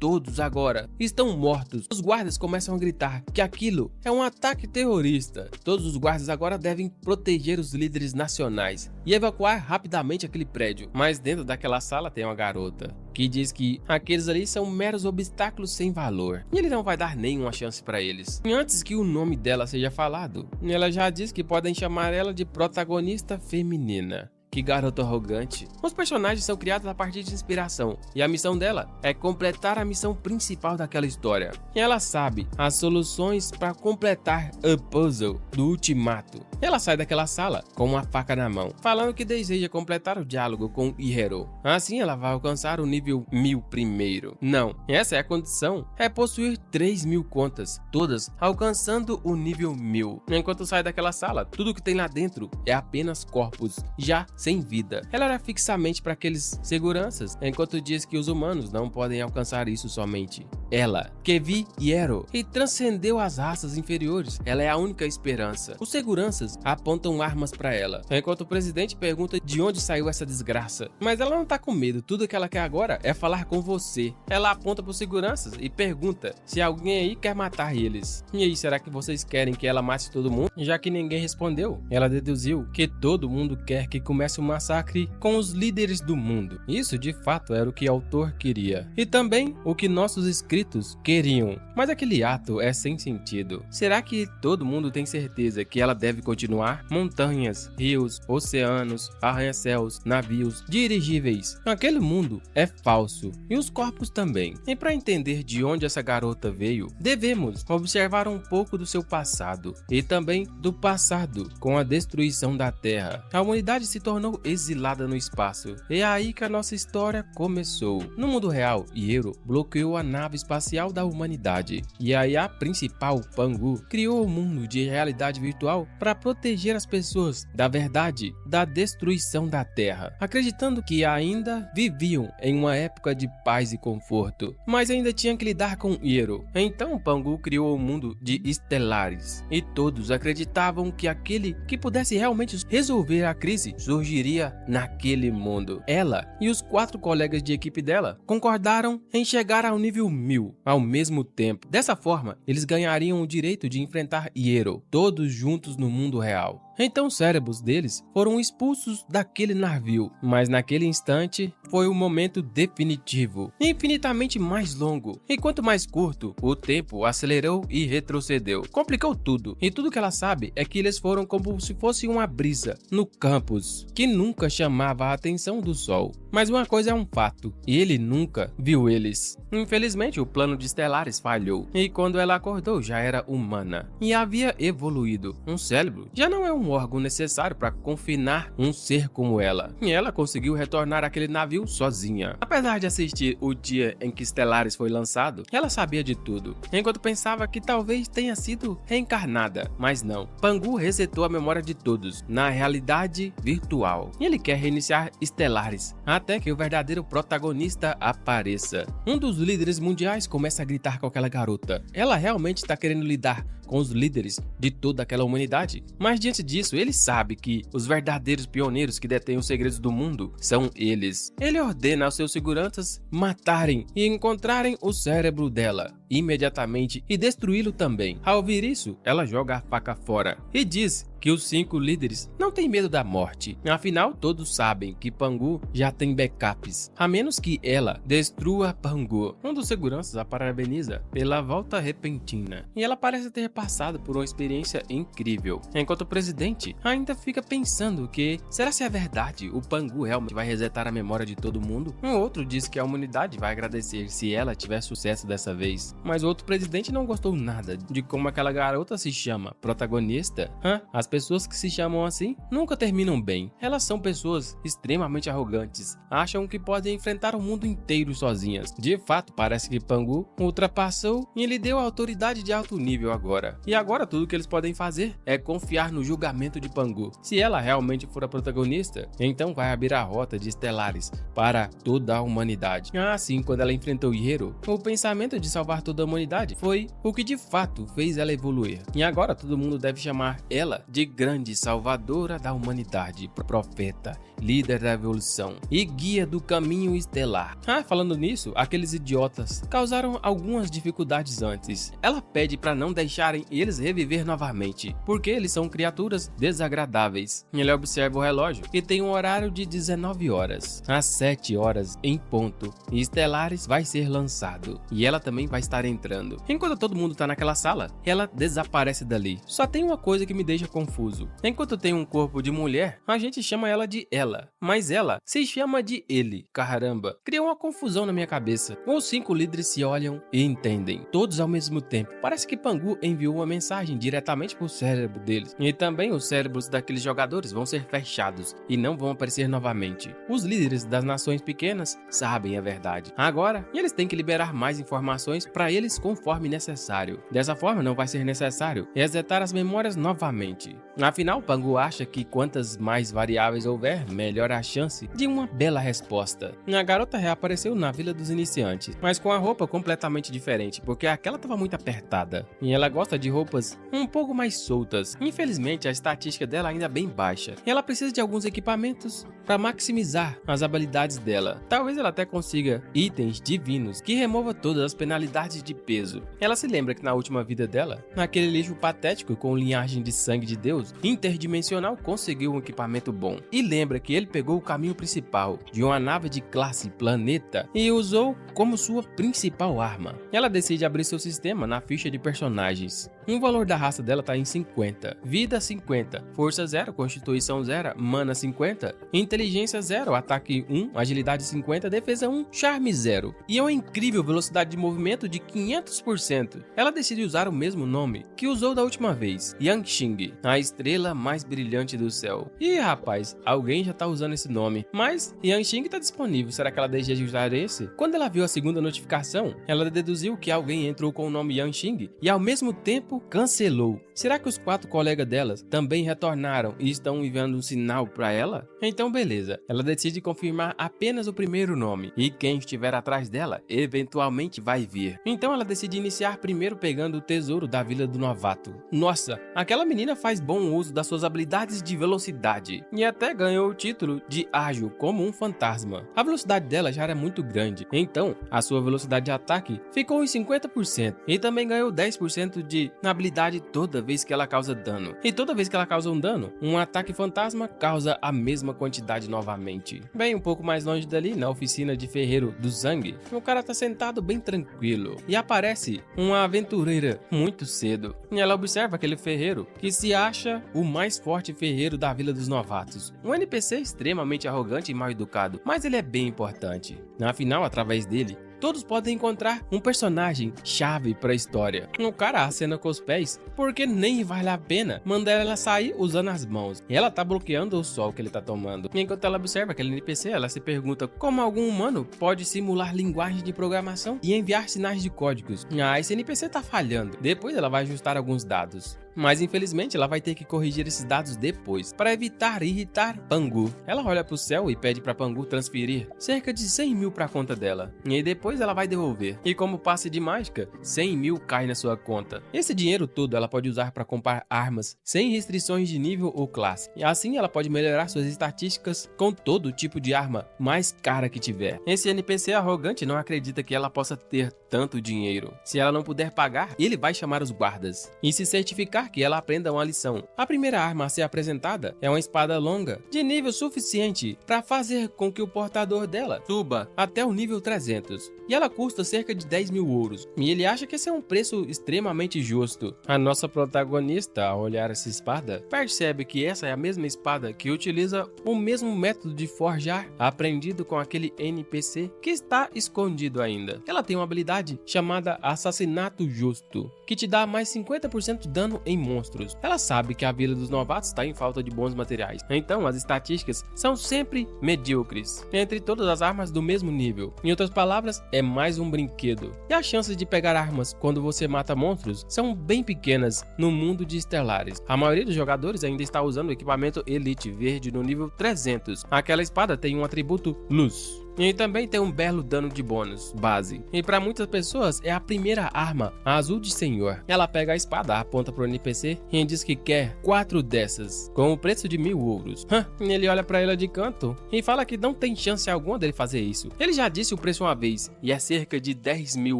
Todos agora estão mortos. Os guardas começam a gritar que aquilo é um ataque terrorista. Todos os guardas agora devem proteger os líderes nacionais e evacuar rapidamente aquele prédio. Mas dentro daquela sala tem uma garota que diz que aqueles ali são meros obstáculos sem valor e ele não vai dar nenhuma chance para eles. E antes que o nome dela seja falado, ela já diz que podem chamar ela de protagonista feminina. Que garota arrogante. Os personagens são criados a partir de inspiração, e a missão dela é completar a missão principal daquela história. E ela sabe as soluções para completar o puzzle do ultimato. Ela sai daquela sala com uma faca na mão, falando que deseja completar o diálogo com Hero. Assim ela vai alcançar o nível 1000 primeiro. Não, essa é a condição, é possuir 3000 contas, todas alcançando o nível 1000. Enquanto sai daquela sala, tudo que tem lá dentro é apenas corpos, já sem vida. Ela era fixamente para aqueles seguranças, enquanto diz que os humanos não podem alcançar isso somente. Ela, que vi Hero e transcendeu as raças inferiores, ela é a única esperança. Os seguranças apontam armas para ela, enquanto o presidente pergunta de onde saiu essa desgraça. Mas ela não tá com medo, tudo que ela quer agora é falar com você. Ela aponta para os seguranças e pergunta se alguém aí quer matar eles. E aí, será que vocês querem que ela mate todo mundo? Já que ninguém respondeu, ela deduziu que todo mundo quer que comece um massacre com os líderes do mundo. Isso de fato era o que o autor queria, e também o que nossos escritos queriam. Mas aquele ato é sem sentido. Será que todo mundo tem certeza que ela deve continuar? Montanhas, rios, oceanos, arranha-céus, navios, dirigíveis. Aquele mundo é falso, e os corpos também. E para entender de onde essa garota veio, devemos observar um pouco do seu passado, e também do passado com a destruição da Terra. A humanidade se tornou exilada no espaço. E é aí que a nossa história começou. No mundo real, Hero bloqueou a nave espacial da humanidade. E aí a principal, Pangu, criou um mundo de realidade virtual para proteger as pessoas da verdade da destruição da Terra, acreditando que ainda viviam em uma época de paz e conforto, mas ainda tinham que lidar com Hero. Então Pangu criou um mundo de estelares, e todos acreditavam que aquele que pudesse realmente resolver a crise surgiria naquele mundo. Ela e os 4 colegas de equipe dela concordaram em chegar ao nível 1000 ao mesmo tempo. Dessa forma, eles ganhariam o direito de enfrentar Hero, todos juntos no mundo real. Então os cérebros deles foram expulsos daquele navio, mas naquele instante foi o momento definitivo, infinitamente mais longo. E quanto mais curto, o tempo acelerou e retrocedeu. Complicou tudo, e tudo que ela sabe é que eles foram como se fosse uma brisa no campus, que nunca chamava a atenção do sol. Mas uma coisa é um fato, ele nunca viu eles. Infelizmente o plano de Estelares falhou, e quando ela acordou já era humana, e havia evoluído. Um cérebro já não é um órgão necessário para confinar um ser como ela, e ela conseguiu retornar àquele navio sozinha. Apesar de assistir o dia em que Stellaris foi lançado, ela sabia de tudo, enquanto pensava que talvez tenha sido reencarnada, mas não. Pangu resetou a memória de todos na realidade virtual, e ele quer reiniciar Stellaris até que o verdadeiro protagonista apareça. Um dos líderes mundiais começa a gritar com aquela garota. Ela realmente está querendo lidar com os líderes de toda aquela humanidade, mas diante disso ele sabe que os verdadeiros pioneiros que detêm os segredos do mundo são eles. Ele ordena aos seus seguranças matarem e encontrarem o cérebro dela, imediatamente e destruí-lo também. Ao ouvir isso, ela joga a faca fora e diz que os 5 líderes não têm medo da morte. Afinal, todos sabem que Pangu já tem backups, a menos que ela destrua Pangu. Um dos seguranças a parabeniza pela volta repentina, e ela parece ter passado por uma experiência incrível, enquanto o presidente ainda fica pensando que será se é verdade o Pangu realmente vai resetar a memória de todo mundo? Um outro diz que a humanidade vai agradecer se ela tiver sucesso dessa vez, mas o outro presidente não gostou nada de como aquela garota se chama, protagonista. As pessoas que se chamam assim nunca terminam bem. Elas são pessoas extremamente arrogantes, acham que podem enfrentar o mundo inteiro sozinhas. De fato, parece que Pangu ultrapassou e lhe deu autoridade de alto nível agora. E agora tudo que eles podem fazer é confiar no julgamento de Pangu. Se ela realmente for a protagonista, então vai abrir a rota de Estelares para toda a humanidade. Assim, quando ela enfrentou Hiro, o pensamento de salvar toda a humanidade foi o que de fato fez ela evoluir. E agora todo mundo deve chamar ela de grande salvadora da humanidade, profeta, líder da evolução e guia do caminho estelar. Falando nisso, aqueles idiotas causaram algumas dificuldades antes. Ela pede para não deixarem eles reviver novamente, porque eles são criaturas desagradáveis. Ele observa o relógio e tem um horário de 19 horas, às 7 horas em ponto, e Estelares vai ser lançado, e ela também vai estar entrando. Enquanto todo mundo tá naquela sala, ela desaparece dali. Só tem uma coisa que me deixa confuso. Enquanto tem um corpo de mulher, a gente chama ela de ela, mas ela se chama de ele. Caramba, criou uma confusão na minha cabeça. Os 5 líderes se olham e entendem, todos ao mesmo tempo. Parece que Pangu enviou uma mensagem diretamente pro cérebro deles, e também os cérebros daqueles jogadores vão ser fechados e não vão aparecer novamente. Os líderes das nações pequenas sabem a verdade agora, e eles têm que liberar mais informações para eles conforme necessário. Dessa forma, não vai ser necessário resetar as memórias novamente. Afinal, Pangu acha que quantas mais variáveis houver, melhor a chance de uma bela resposta. A garota reapareceu na Vila dos Iniciantes, mas com a roupa completamente diferente, porque aquela estava muito apertada. E ela gosta de roupas um pouco mais soltas. Infelizmente, a estatística dela ainda é bem baixa. E ela precisa de alguns equipamentos para maximizar as habilidades dela. Talvez ela até consiga itens divinos que remova todas as penalidades de peso. Ela se lembra que na última vida dela, naquele lixo patético com linhagem de sangue de Deus interdimensional, conseguiu um equipamento bom. E lembra que ele pegou o caminho principal de uma nave de classe planeta e usou como sua principal arma. Ela decide abrir seu sistema na ficha de personagens. O valor da raça dela tá em 50, vida 50, força 0, constituição 0, mana 50, inteligência 0, ataque 1, agilidade 50, defesa 1, charme 0. E é uma incrível velocidade de movimento de 500%. Ela decide usar o mesmo nome que usou da última vez, Yanxing, a estrela mais brilhante do céu. E rapaz, alguém já tá usando esse nome, mas Yanxing tá disponível, será que ela deixa de usar esse? Quando ela viu a segunda notificação, ela deduziu que alguém entrou com o nome Yanxing e ao mesmo tempo cancelou. Será que os 4 colegas delas também retornaram e estão enviando um sinal para ela? Então beleza, ela decide confirmar apenas o primeiro nome, e quem estiver atrás dela eventualmente vai vir. Então ela decide iniciar primeiro pegando o tesouro da Vila do Novato. Nossa, aquela menina faz bom uso das suas habilidades de velocidade, e até ganhou o título de ágil como um fantasma. A velocidade dela já era muito grande, então a sua velocidade de ataque ficou em 50%, e também ganhou 10% de habilidade toda vez que ela causa dano. E toda vez que ela causa um dano, um ataque fantasma causa a mesma quantidade novamente. Bem, um pouco mais longe dali, na oficina de ferreiro do Zhang, o cara tá sentado bem tranquilo, e aparece uma aventureira muito cedo. E ela observa aquele ferreiro que se acha o mais forte ferreiro da Vila dos Novatos. Um NPC extremamente arrogante e mal educado, mas ele é bem importante. Afinal, através dele, todos podem encontrar um personagem chave para a história. O cara acena com os pés porque nem vale a pena mandar ela sair usando as mãos. E ela tá bloqueando o sol que ele tá tomando. E enquanto ela observa aquele NPC, ela se pergunta como algum humano pode simular linguagem de programação e enviar sinais de códigos. Esse NPC tá falhando. Depois ela vai ajustar alguns dados. mas infelizmente ela vai ter que corrigir esses dados depois, para evitar irritar Pangu. Ela olha pro céu e pede para Pangu transferir cerca de 100 mil para a conta dela, e depois ela vai devolver. E como passe de mágica, 100 mil cai na sua conta. Esse dinheiro todo ela pode usar para comprar armas sem restrições de nível ou classe, e assim ela pode melhorar suas estatísticas com todo tipo de arma mais cara que tiver. Esse NPC arrogante não acredita que ela possa ter tanto dinheiro. Se ela não puder pagar, ele vai chamar os guardas e se certificar que ela aprenda uma lição. A primeira arma a ser apresentada é uma espada longa, de nível suficiente para fazer com que o portador dela suba até o nível 300. E ela custa cerca de 10 mil ouros. E ele acha que esse é um preço extremamente justo. A nossa protagonista, ao olhar essa espada, percebe que essa é a mesma espada que utiliza o mesmo método de forjar aprendido com aquele NPC que está escondido ainda. Ela tem uma habilidade chamada Assassinato Justo, que te dá mais 50% de dano em monstros. Ela sabe que a Vila dos Novatos está em falta de bons materiais, então as estatísticas são sempre medíocres entre todas as armas do mesmo nível. Em outras palavras, é mais um brinquedo. E as chances de pegar armas quando você mata monstros são bem pequenas no mundo de Stellaris. A maioria dos jogadores ainda está usando o equipamento Elite Verde no nível 300. Aquela espada tem um atributo Luz. E também tem um belo dano de bônus, base. E para muitas pessoas é a primeira arma, a Azul de Senhor. Ela pega a espada, aponta pro NPC e diz que quer 4 dessas, com o preço de 1000 ouros. Ele olha para ela de canto e fala que não tem chance alguma dele fazer isso. Ele já disse o preço uma vez, e é cerca de 10 mil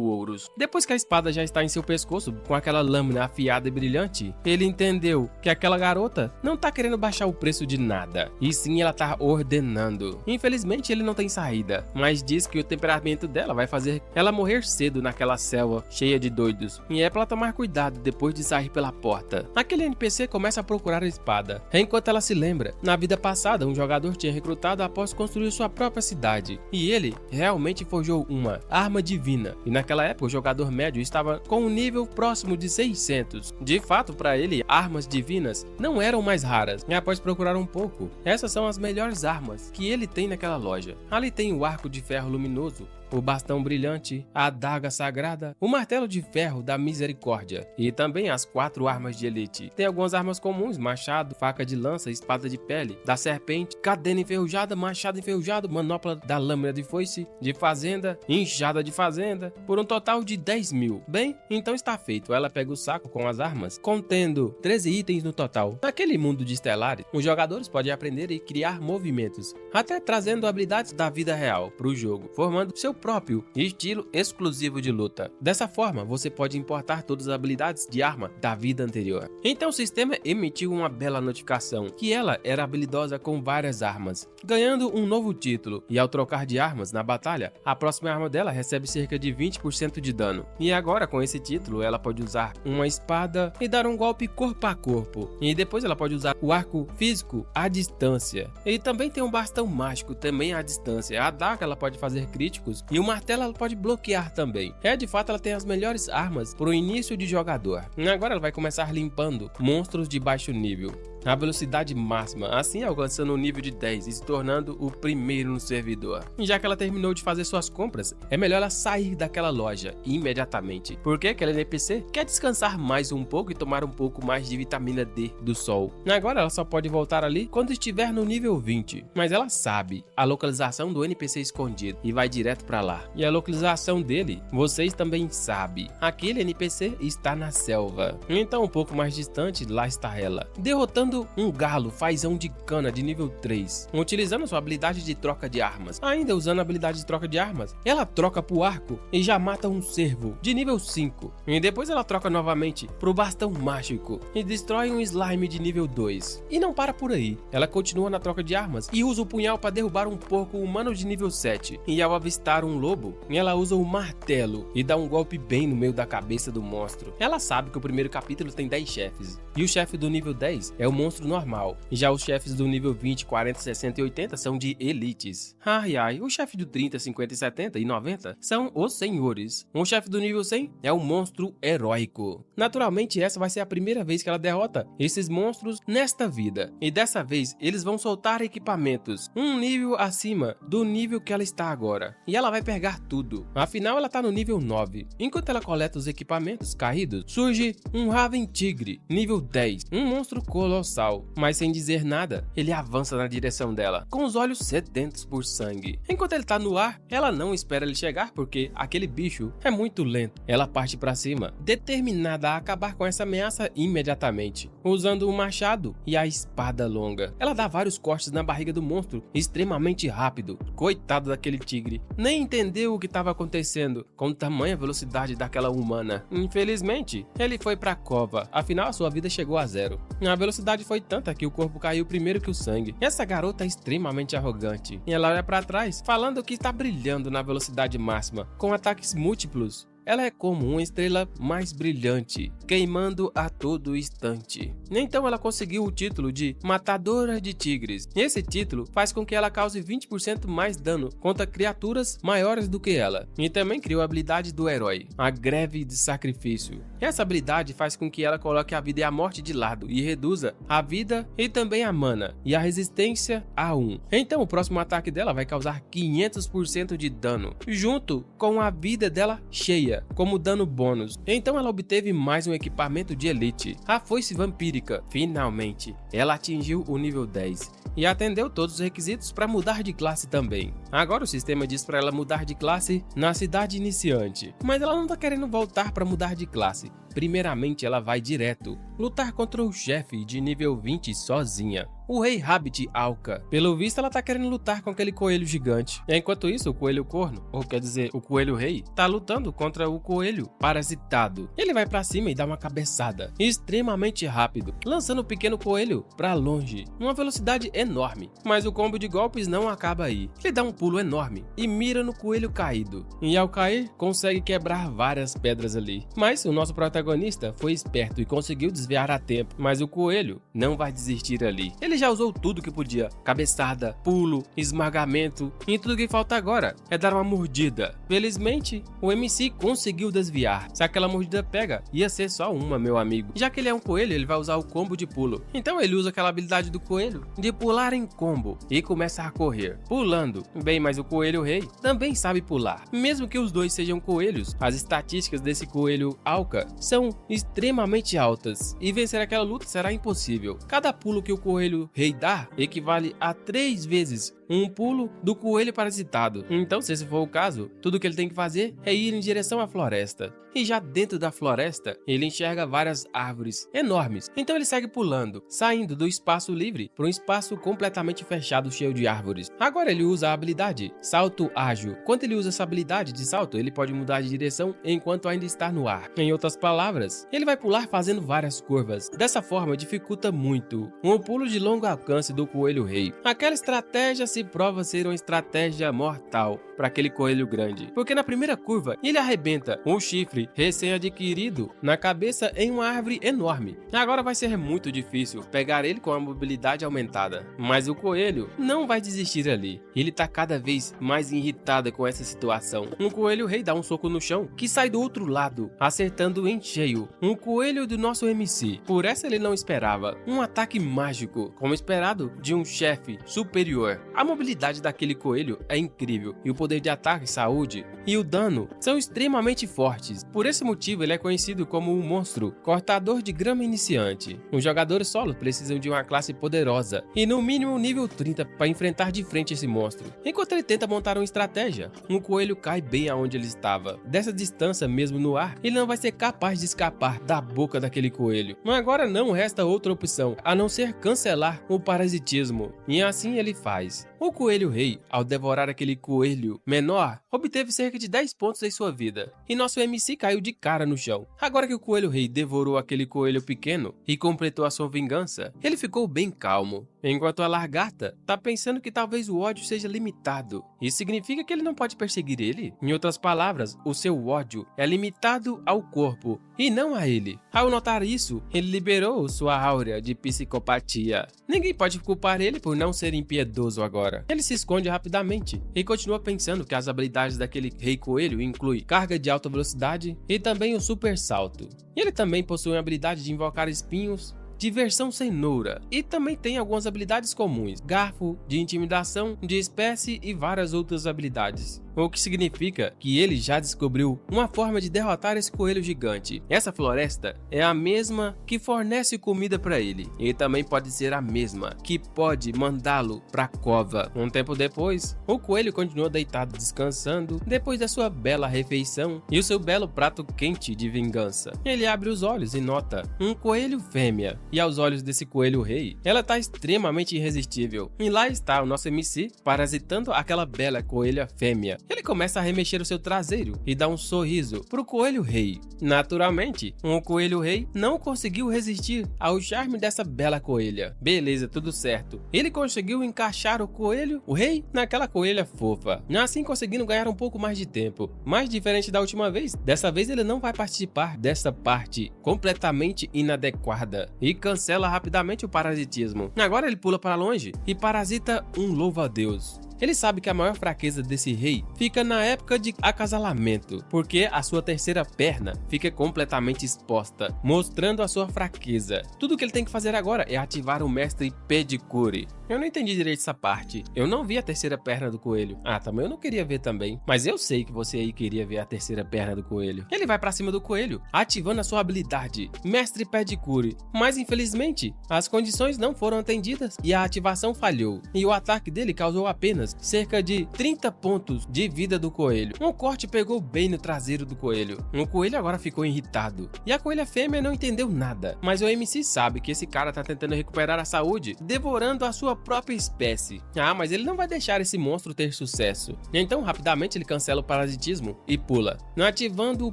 ouros. Depois que a espada já está em seu pescoço, com aquela lâmina afiada e brilhante, ele entendeu que aquela garota não tá querendo baixar o preço de nada, e sim ela tá ordenando. Infelizmente ele não tem saída, mas diz que o temperamento dela vai fazer ela morrer cedo naquela selva cheia de doidos, e é para tomar cuidado depois de sair pela porta. Aquele NPC começa a procurar a espada, enquanto ela se lembra. Na vida passada, um jogador tinha recrutado após construir sua própria cidade, e ele realmente forjou uma arma divina, e naquela época o jogador médio estava com um nível próximo de 600. De fato, para ele, armas divinas não eram mais raras, e após procurar um pouco, essas são as melhores armas que ele tem naquela loja. Ali tem o arco de ferro luminoso, o bastão brilhante, a adaga sagrada, o martelo de ferro da misericórdia e também as 4 armas de elite. Tem algumas armas comuns: machado, faca de lança, espada de pele, da serpente, cadena enferrujada, machado enferrujado, manopla da lâmina de foice, de fazenda, enxada de fazenda, por um total de 10 mil. Bem, então está feito. Ela pega o saco com as armas, contendo 13 itens no total. Naquele mundo de Stellaris, os jogadores podem aprender e criar movimentos, até trazendo habilidades da vida real para o jogo, formando seu próprio estilo exclusivo de luta. Dessa forma, você pode importar todas as habilidades de arma da vida anterior. Então o sistema emitiu uma bela notificação que ela era habilidosa com várias armas, ganhando um novo título, e ao trocar de armas na batalha, a próxima arma dela recebe cerca de 20% de dano. E agora, com esse título, ela pode usar uma espada e dar um golpe corpo a corpo, e depois ela pode usar o arco físico à distância. E também tem um bastão mágico também à distância. A adaga ela pode fazer críticos, e o martelo ela pode bloquear também. De fato, ela tem as melhores armas para o início de jogador. Agora ela vai começar limpando monstros de baixo nível a velocidade máxima, assim alcançando o nível de 10 e se tornando o primeiro no servidor. E já que ela terminou de fazer suas compras, é melhor ela sair daquela loja imediatamente, porque aquela NPC quer descansar mais um pouco e tomar um pouco mais de vitamina D do sol. Agora ela só pode voltar ali quando estiver no nível 20, mas ela sabe a localização do NPC escondido e vai direto para lá. E a localização dele, vocês também sabem. Aquele NPC está na selva, então um pouco mais distante, lá está ela, derrotando um galo fazão de cana de nível 3, utilizando sua habilidade de troca de armas. Ainda usando a habilidade de troca de armas, ela troca pro arco e já mata um cervo de nível 5. E depois ela troca novamente pro bastão mágico e destrói um slime de nível 2. E não para por aí, ela continua na troca de armas e usa o punhal para derrubar um porco humano de nível 7. E ao avistar um lobo, ela usa o martelo e dá um golpe bem no meio da cabeça do monstro. Ela sabe que o primeiro capítulo tem 10 chefes, e o chefe do nível 10 é o monstro normal. Já os chefes do nível 20, 40, 60 e 80 são de elites. Ai, o chefe do 30, 50, 70 e 90 são os senhores. O chefe do nível 100 é o monstro heróico. Naturalmente, essa vai ser a primeira vez que ela derrota esses monstros nesta vida. E dessa vez, eles vão soltar equipamentos um nível acima do nível que ela está agora. E ela vai pegar tudo. Afinal, ela está no nível 9. Enquanto ela coleta os equipamentos caídos, surge um Raven Tigre, nível 10. Um monstro colossal. Mas sem dizer nada, ele avança na direção dela, com os olhos sedentos por sangue. Enquanto ele está no ar, ela não espera ele chegar porque aquele bicho é muito lento. Ela parte para cima, determinada a acabar com essa ameaça imediatamente, usando um machado e a espada longa. Ela dá vários cortes na barriga do monstro extremamente rápido. Coitado daquele tigre, nem entendeu o que estava acontecendo com tamanha velocidade daquela humana. Infelizmente, ele foi para a cova, afinal a sua vida chegou a zero. A velocidade foi tanta que o corpo caiu primeiro que o sangue. Essa garota é extremamente arrogante, e ela olha para trás, falando que está brilhando na velocidade máxima, com ataques múltiplos. Ela é como uma estrela mais brilhante, queimando a todo instante. Então ela conseguiu o título de Matadora de Tigres. Esse título faz com que ela cause 20% mais dano contra criaturas maiores do que ela. E também criou a habilidade do herói, a Greve de Sacrifício. Essa habilidade faz com que ela coloque a vida e a morte de lado e reduza a vida e também a mana e a resistência a 1. Então o próximo ataque dela vai causar 500% de dano, junto com a vida dela cheia como dano bônus. Então ela obteve mais um equipamento de elite, a foice vampírica. Finalmente, ela atingiu o nível 10 e atendeu todos os requisitos para mudar de classe também. Agora o sistema diz para ela mudar de classe na cidade iniciante, mas ela não tá querendo voltar para mudar de classe. Primeiramente ela vai direto lutar contra o chefe de nível 20 sozinha, o Rei Rabbit Alka. Pelo visto ela tá querendo lutar com aquele coelho gigante. Enquanto isso, o coelho corno, ou quer dizer, o coelho rei, tá lutando contra o coelho parasitado. Ele vai pra cima e dá uma cabeçada extremamente rápido, lançando o pequeno coelho pra longe, numa velocidade enorme. Mas o combo de golpes não acaba aí. Ele dá um pulo enorme e mira no coelho caído, e ao cair, consegue quebrar várias pedras ali. Mas o nosso protagonista foi esperto e conseguiu desviar a tempo, mas o coelho não vai desistir ali. Ele já usou tudo que podia, cabeçada, pulo, esmagamento, e tudo que falta agora é dar uma mordida. Felizmente, o MC conseguiu desviar. Se aquela mordida pega, ia ser só uma, meu amigo. Já que ele é um coelho, ele vai usar o combo de pulo. Então ele usa aquela habilidade do coelho de pular em combo e começa a correr, pulando. Bem, mas o coelho rei também sabe pular. Mesmo que os dois sejam coelhos, as estatísticas desse coelho Alka são extremamente altas e vencer aquela luta será impossível. Cada pulo que o coelho rei dá equivale a 3 vezes um pulo do coelho parasitado. Então, se esse for o caso, tudo que ele tem que fazer é ir em direção à floresta. E já dentro da floresta, ele enxerga várias árvores enormes. Então ele segue pulando, saindo do espaço livre para um espaço completamente fechado, cheio de árvores. Agora ele usa a habilidade Salto Ágil. Quando ele usa essa habilidade de salto, ele pode mudar de direção enquanto ainda está no ar. Em outras palavras, ele vai pular fazendo várias curvas. Dessa forma, dificulta muito um pulo de longo alcance do coelho rei. Aquela estratégia se prova ser uma estratégia mortal para aquele coelho grande, porque na primeira curva ele arrebenta um chifre recém-adquirido na cabeça em uma árvore enorme. Agora vai ser muito difícil pegar ele com a mobilidade aumentada, mas o coelho não vai desistir ali. Ele tá cada vez mais irritado com essa situação. Um coelho rei dá um soco no chão que sai do outro lado, acertando em cheio um coelho do nosso MC. Por essa ele não esperava um ataque mágico, como esperado de um chefe superior. A mobilidade daquele coelho é incrível e o poder de ataque, saúde e o dano são extremamente fortes. Por esse motivo ele é conhecido como um monstro cortador de grama iniciante. Os jogadores solos precisam de uma classe poderosa e no mínimo nível 30 para enfrentar de frente esse monstro. Enquanto ele tenta montar uma estratégia, um coelho cai bem aonde ele estava. Dessa distância, mesmo no ar, ele não vai ser capaz de escapar da boca daquele coelho. Mas agora não resta outra opção a não ser cancelar o parasitismo, e assim ele faz. O coelho rei, ao devorar aquele coelho menor, obteve cerca de 10 pontos em sua vida, e nosso MC caiu de cara no chão. Agora que o coelho rei devorou aquele coelho pequeno e completou a sua vingança, ele ficou bem calmo, enquanto a lagarta tá pensando que talvez o ódio seja limitado. Isso significa que ele não pode perseguir ele? Em outras palavras, o seu ódio é limitado ao corpo e não a ele. Ao notar isso, ele liberou sua áurea de psicopatia. Ninguém pode culpar ele por não ser impiedoso agora. Ele se esconde rapidamente e continua pensando que as habilidades daquele rei coelho incluem carga de alta velocidade e também o super salto. Ele também possui a habilidade de invocar espinhos, diversão cenoura, e também tem algumas habilidades comuns, garfo, de intimidação, de espécie e várias outras habilidades. O que significa que ele já descobriu uma forma de derrotar esse coelho gigante. Essa floresta é a mesma que fornece comida para ele, e também pode ser a mesma que pode mandá-lo para a cova. Um tempo depois, o coelho continua deitado descansando depois da sua bela refeição e o seu belo prato quente de vingança. Ele abre os olhos e nota um coelho fêmea, e aos olhos desse coelho rei, ela está extremamente irresistível. E lá está o nosso MC parasitando aquela bela coelha fêmea. Ele começa a remexer o seu traseiro e dá um sorriso pro coelho rei. Naturalmente, o coelho rei não conseguiu resistir ao charme dessa bela coelha. Beleza, tudo certo. Ele conseguiu encaixar o rei, naquela coelha fofa, assim conseguindo ganhar um pouco mais de tempo. Mas diferente da última vez, dessa vez ele não vai participar dessa parte completamente inadequada e cancela rapidamente o parasitismo. Agora ele pula para longe e parasita um louva-a-Deus. Ele sabe que a maior fraqueza desse rei fica na época de acasalamento, porque a sua terceira perna fica completamente exposta, mostrando a sua fraqueza. Tudo que ele tem que fazer agora é ativar o mestre Pedicure. Eu não entendi direito essa parte. Eu não vi a terceira perna do coelho. Também eu não queria ver também. Mas eu sei que você aí queria ver a terceira perna do coelho. Ele vai pra cima do coelho, ativando a sua habilidade, Mestre Pedicure. Mas infelizmente, as condições não foram atendidas e a ativação falhou. E o ataque dele causou apenas cerca de 30 pontos de vida do coelho. Um corte pegou bem no traseiro do coelho. O coelho agora ficou irritado. E a coelha fêmea não entendeu nada. Mas o MC sabe que esse cara tá tentando recuperar a saúde, devorando a sua própria espécie. Mas ele não vai deixar esse monstro ter sucesso. Então rapidamente ele cancela o parasitismo e pula, ativando o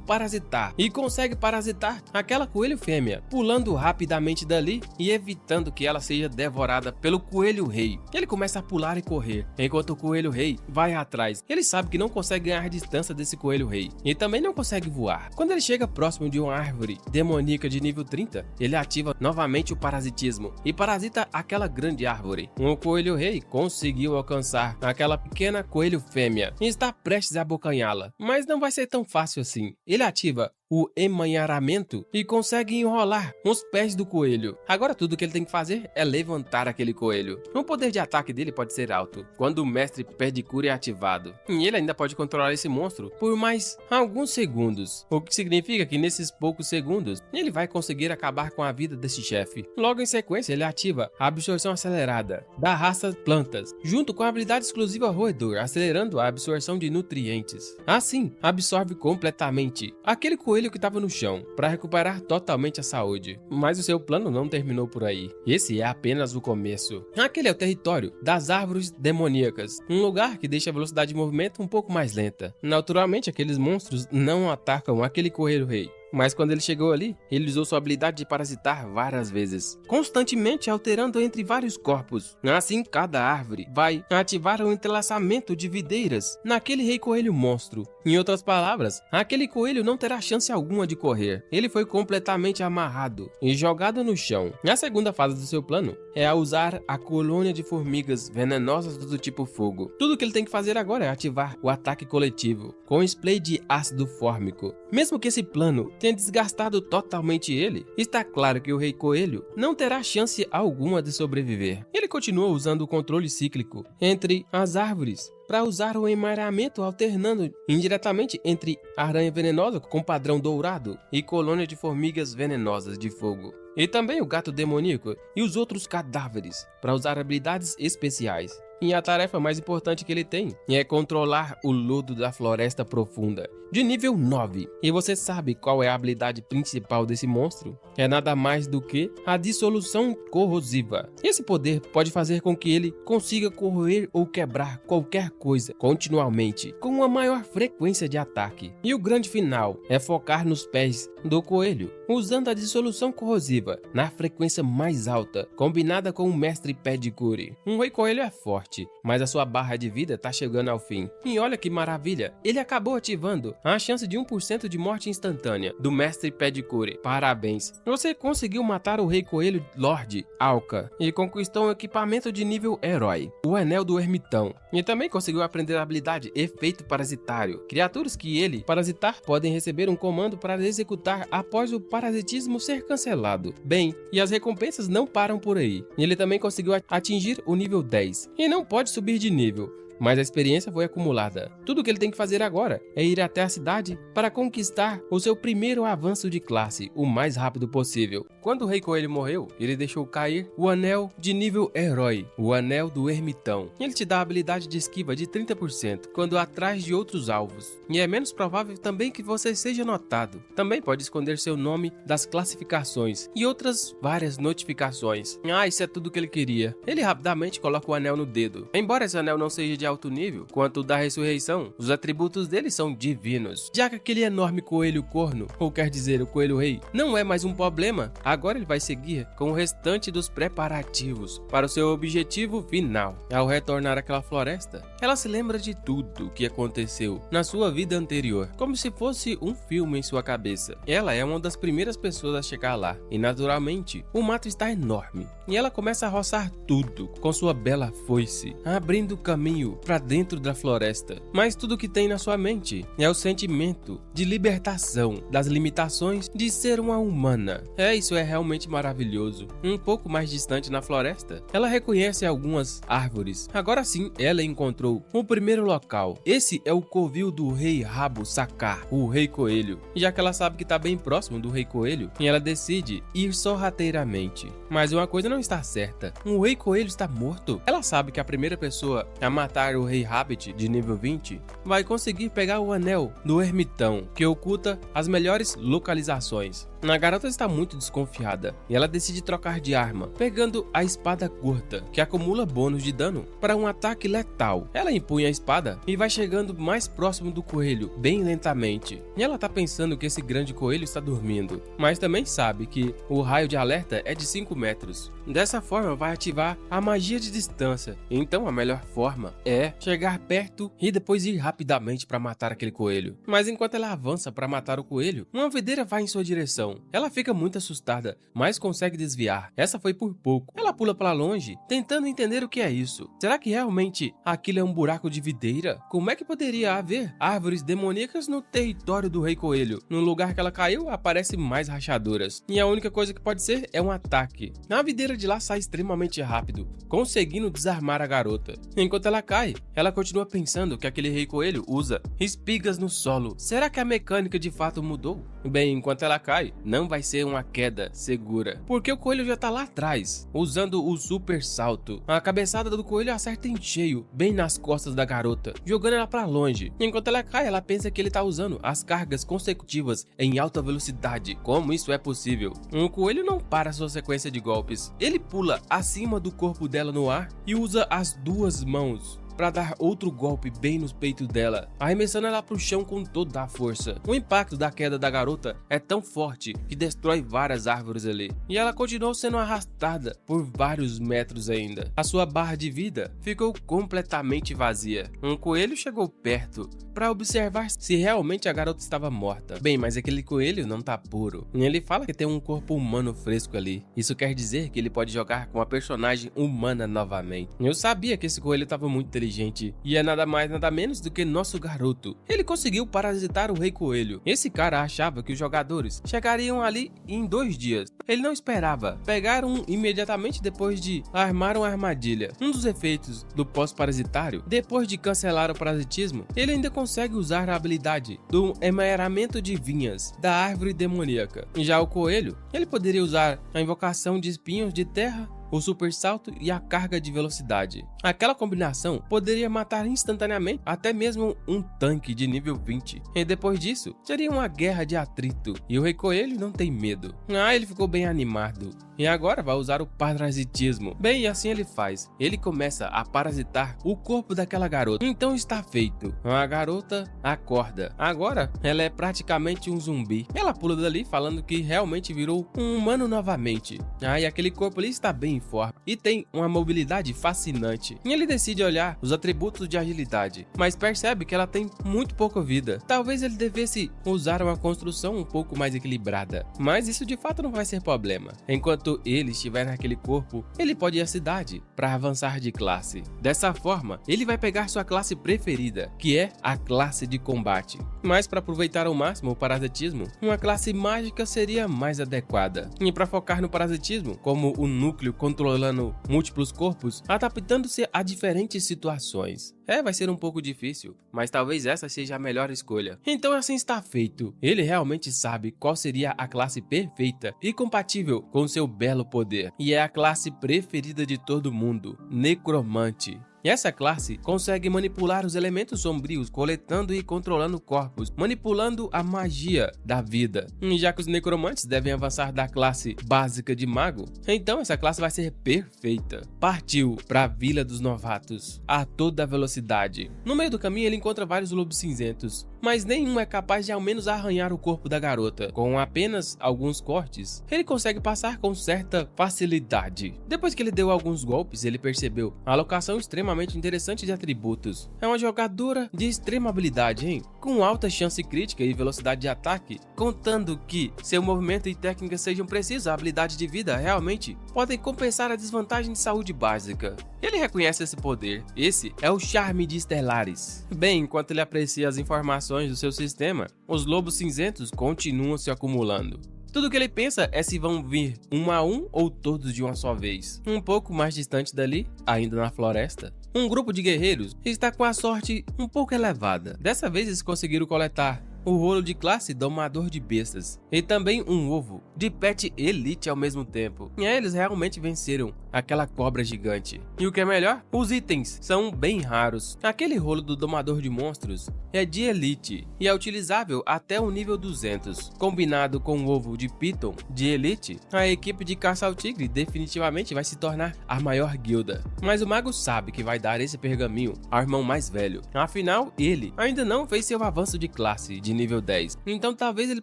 parasitar, e consegue parasitar aquela coelho fêmea, pulando rapidamente dali e evitando que ela seja devorada pelo coelho rei. Ele começa a pular e correr, enquanto o coelho rei vai atrás. Ele sabe que não consegue ganhar distância desse coelho rei e também não consegue voar. Quando ele chega próximo de uma árvore demoníaca de nível 30, ele ativa novamente o parasitismo e parasita aquela grande árvore. O coelho rei conseguiu alcançar aquela pequena coelho fêmea e está prestes a abocanhá-la, mas não vai ser tão fácil assim. Ele ativa o emaranhamento e consegue enrolar os pés do coelho. Agora tudo que ele tem que fazer é levantar aquele coelho. O poder de ataque dele pode ser alto quando o mestre Pedicure é ativado, e ele ainda pode controlar esse monstro por mais alguns segundos, o que significa que nesses poucos segundos ele vai conseguir acabar com a vida desse chefe. Logo em sequência ele ativa a absorção acelerada da raça plantas, junto com a habilidade exclusiva roedor, acelerando a absorção de nutrientes. Assim, absorve completamente aquele coelho que estava no chão, para recuperar totalmente a saúde. Mas o seu plano não terminou por aí. Esse é apenas o começo. Aquele é o território das árvores demoníacas, um lugar que deixa a velocidade de movimento um pouco mais lenta. Naturalmente, aqueles monstros não atacam aquele coelho rei. Mas quando ele chegou ali, ele usou sua habilidade de parasitar várias vezes, constantemente alterando entre vários corpos. Assim, cada árvore vai ativar um entrelaçamento de videiras naquele rei coelho monstro. Em outras palavras, aquele coelho não terá chance alguma de correr. Ele foi completamente amarrado e jogado no chão. A segunda fase do seu plano é a usar a colônia de formigas venenosas do tipo fogo. Tudo que ele tem que fazer agora é ativar o ataque coletivo com spray de ácido fórmico. Mesmo que esse plano tenha desgastado totalmente ele, está claro que o Rei Coelho não terá chance alguma de sobreviver. Ele continua usando o controle cíclico entre as árvores para usar o emaranhamento, alternando indiretamente entre aranha venenosa com padrão dourado e colônia de formigas venenosas de fogo. E também o gato demoníaco e os outros cadáveres para usar habilidades especiais. e a tarefa mais importante que ele tem é controlar o lodo da floresta profunda, de nível 9. E você sabe qual é a habilidade principal desse monstro? É nada mais do que a dissolução corrosiva. Esse poder pode fazer com que ele consiga corroer ou quebrar qualquer coisa continuamente, com uma maior frequência de ataque. E o grande final é focar nos pés do coelho, usando a dissolução corrosiva na frequência mais alta, combinada com o mestre pé de cure. Um rei coelho é forte, mas a sua barra de vida tá chegando ao fim. E olha que maravilha, ele acabou ativando a chance de 1% de morte instantânea do mestre pé de cure. Parabéns! Você conseguiu matar o rei coelho Lord Alka e conquistou um equipamento de nível herói, o anel do ermitão. E também conseguiu aprender a habilidade efeito parasitário. Criaturas que ele parasitar podem receber um comando para executar após o parasitismo ser cancelado. Bem, e as recompensas não param por aí. Ele também conseguiu atingir o nível 10 e não pode subir de nível, mas a experiência foi acumulada. Tudo o que ele tem que fazer agora é ir até a cidade para conquistar o seu primeiro avanço de classe o mais rápido possível. Quando o Rei Coelho morreu, ele deixou cair o anel de nível herói, o anel do ermitão. Ele te dá a habilidade de esquiva de 30% quando atrás de outros alvos, e é menos provável também que você seja notado. Também pode esconder seu nome das classificações e outras várias notificações. Isso é tudo que ele queria. Ele rapidamente coloca o anel no dedo. Embora esse anel não seja de alto nível, quanto o da ressurreição, os atributos dele são divinos. Já que aquele enorme coelho corno, ou quer dizer o coelho rei, não é mais um problema, agora ele vai seguir com o restante dos preparativos para o seu objetivo final. Ao retornar àquela floresta, ela se lembra de tudo o que aconteceu na sua vida anterior, como se fosse um filme em sua cabeça. Ela é uma das primeiras pessoas a chegar lá, e naturalmente, o mato está enorme, e ela começa a roçar tudo com sua bela foice, abrindo caminho para dentro da floresta. Mas tudo que tem na sua mente é o sentimento de libertação das limitações de ser uma humana. Isso é realmente maravilhoso. Um pouco mais distante na floresta, ela reconhece algumas árvores. Agora sim, ela encontrou o primeiro local. Esse é o covil do rei Rabo Sakar, o rei coelho. Já que ela sabe que está bem próximo do rei coelho, ela decide ir sorrateiramente. Mas uma coisa não está certa. O rei coelho está morto. Ela sabe que a primeira pessoa a matar o rei Rabbit de nível 20 vai conseguir pegar o anel do ermitão, que oculta as melhores localizações. A garota está muito desconfiada e ela decide trocar de arma, pegando a espada curta, que acumula bônus de dano para um ataque letal. Ela empunha a espada e vai chegando mais próximo do coelho, bem lentamente. E ela tá pensando que esse grande coelho está dormindo, mas também sabe que o raio de alerta é de 5 metros. Dessa forma vai ativar a magia de distância, então a melhor forma é chegar perto e depois ir rapidamente para matar aquele coelho. Mas enquanto ela avança para matar o coelho, uma videira vai em sua direção. Ela fica muito assustada, mas consegue desviar. Essa foi por pouco. Ela pula para longe, tentando entender o que é isso. Será que realmente aquilo é um buraco de videira? Como é que poderia haver árvores demoníacas no território do Rei Coelho? No lugar que ela caiu, aparecem mais rachaduras. E a única coisa que pode ser é um ataque. A videira de lá sai extremamente rápido, conseguindo desarmar a garota. Enquanto ela cai, ela continua pensando que aquele Rei Coelho usa espigas no solo. Será que a mecânica de fato mudou? Bem, enquanto ela cai, não vai ser uma queda segura, porque o coelho já tá lá atrás, usando o super salto. A cabeçada do coelho acerta em cheio, bem nas costas da garota, jogando ela pra longe. Enquanto ela cai, ela pensa que ele tá usando as cargas consecutivas em alta velocidade. Como isso é possível? Um coelho não para sua sequência de golpes. Ele pula acima do corpo dela no ar e usa as duas mãos para dar outro golpe bem nos peitos dela, arremessando ela para o chão com toda a força. O impacto da queda da garota é tão forte que destrói várias árvores ali, e ela continuou sendo arrastada por vários metros ainda. A sua barra de vida ficou completamente vazia. Um coelho chegou perto para observar se realmente a garota estava morta. Bem, mas aquele coelho não tá puro. E ele fala que tem um corpo humano fresco ali. Isso quer dizer que ele pode jogar com a personagem humana novamente. Eu sabia que esse coelho estava muito inteligente, e é nada mais nada menos do que nosso garoto. Ele conseguiu parasitar o Rei Coelho. Esse cara achava que os jogadores chegariam ali em 2 dias. Ele não esperava. Pegaram imediatamente depois de armar uma armadilha. Um dos efeitos do pós-parasitário, depois de cancelar o parasitismo, ele ainda consegue usar a habilidade do emaranhamento de vinhas da árvore demoníaca. Já o coelho, ele poderia usar a invocação de espinhos de terra o super salto e a carga de velocidade. Aquela combinação poderia matar instantaneamente até mesmo um tanque de nível 20. E depois disso, seria uma guerra de atrito. E o Rei Coelho não tem medo. Ele ficou bem animado. E agora vai usar o parasitismo. Bem, assim ele faz. Ele começa a parasitar o corpo daquela garota. Então está feito. A garota acorda. Agora, ela é praticamente um zumbi. Ela pula dali falando que realmente virou um humano novamente. E aquele corpo ali está bem forte. E tem uma mobilidade fascinante. E ele decide olhar os atributos de agilidade. Mas percebe que ela tem muito pouca vida. Talvez ele devesse usar uma construção um pouco mais equilibrada. Mas isso de fato não vai ser problema. Enquanto ele estiver naquele corpo, ele pode ir à cidade para avançar de classe. Dessa forma, ele vai pegar sua classe preferida, que é a classe de combate. Mas para aproveitar ao máximo o parasitismo, uma classe mágica seria mais adequada. E para focar no parasitismo, como o núcleo controlando múltiplos corpos, adaptando-se a diferentes situações. Vai ser um pouco difícil, mas talvez essa seja a melhor escolha. Então assim está feito. Ele realmente sabe qual seria a classe perfeita e compatível com seu belo poder. E é a classe preferida de todo mundo, Necromante. E essa classe consegue manipular os elementos sombrios, coletando e controlando corpos, manipulando a magia da vida. E já que os necromantes devem avançar da classe básica de mago, então essa classe vai ser perfeita. Partiu para a Vila dos Novatos, a toda velocidade. No meio do caminho ele encontra vários lobos cinzentos, mas nenhum é capaz de ao menos arranhar o corpo da garota. Com apenas alguns cortes, ele consegue passar com certa facilidade. Depois que ele deu alguns golpes, ele percebeu a alocação extremamente interessante de atributos. É uma jogadora de extrema habilidade, hein? Com alta chance crítica e velocidade de ataque, contando que seu movimento e técnica sejam precisos, a habilidade de vida realmente podem compensar a desvantagem de saúde básica. Ele reconhece esse poder. Esse é o charme de Stellaris. Bem, enquanto ele aprecia as informações do seu sistema, os lobos cinzentos continuam se acumulando. Tudo que ele pensa é se vão vir um a um ou todos de uma só vez. Um pouco mais distante dali, ainda na floresta, um grupo de guerreiros está com a sorte um pouco elevada. Dessa vez eles conseguiram coletar o rolo de classe Domador de Bestas e também um ovo de Pet Elite ao mesmo tempo. E eles realmente venceram aquela cobra gigante. E o que é melhor, os itens são bem raros. Aquele rolo do Domador de Monstros é de Elite e é utilizável até o nível 200. Combinado com o ovo de Piton de Elite, a equipe de caça ao tigre definitivamente vai se tornar a maior guilda. Mas o mago sabe que vai dar esse pergaminho ao irmão mais velho. Afinal, ele ainda não fez seu avanço de classe de nível 10. Então talvez ele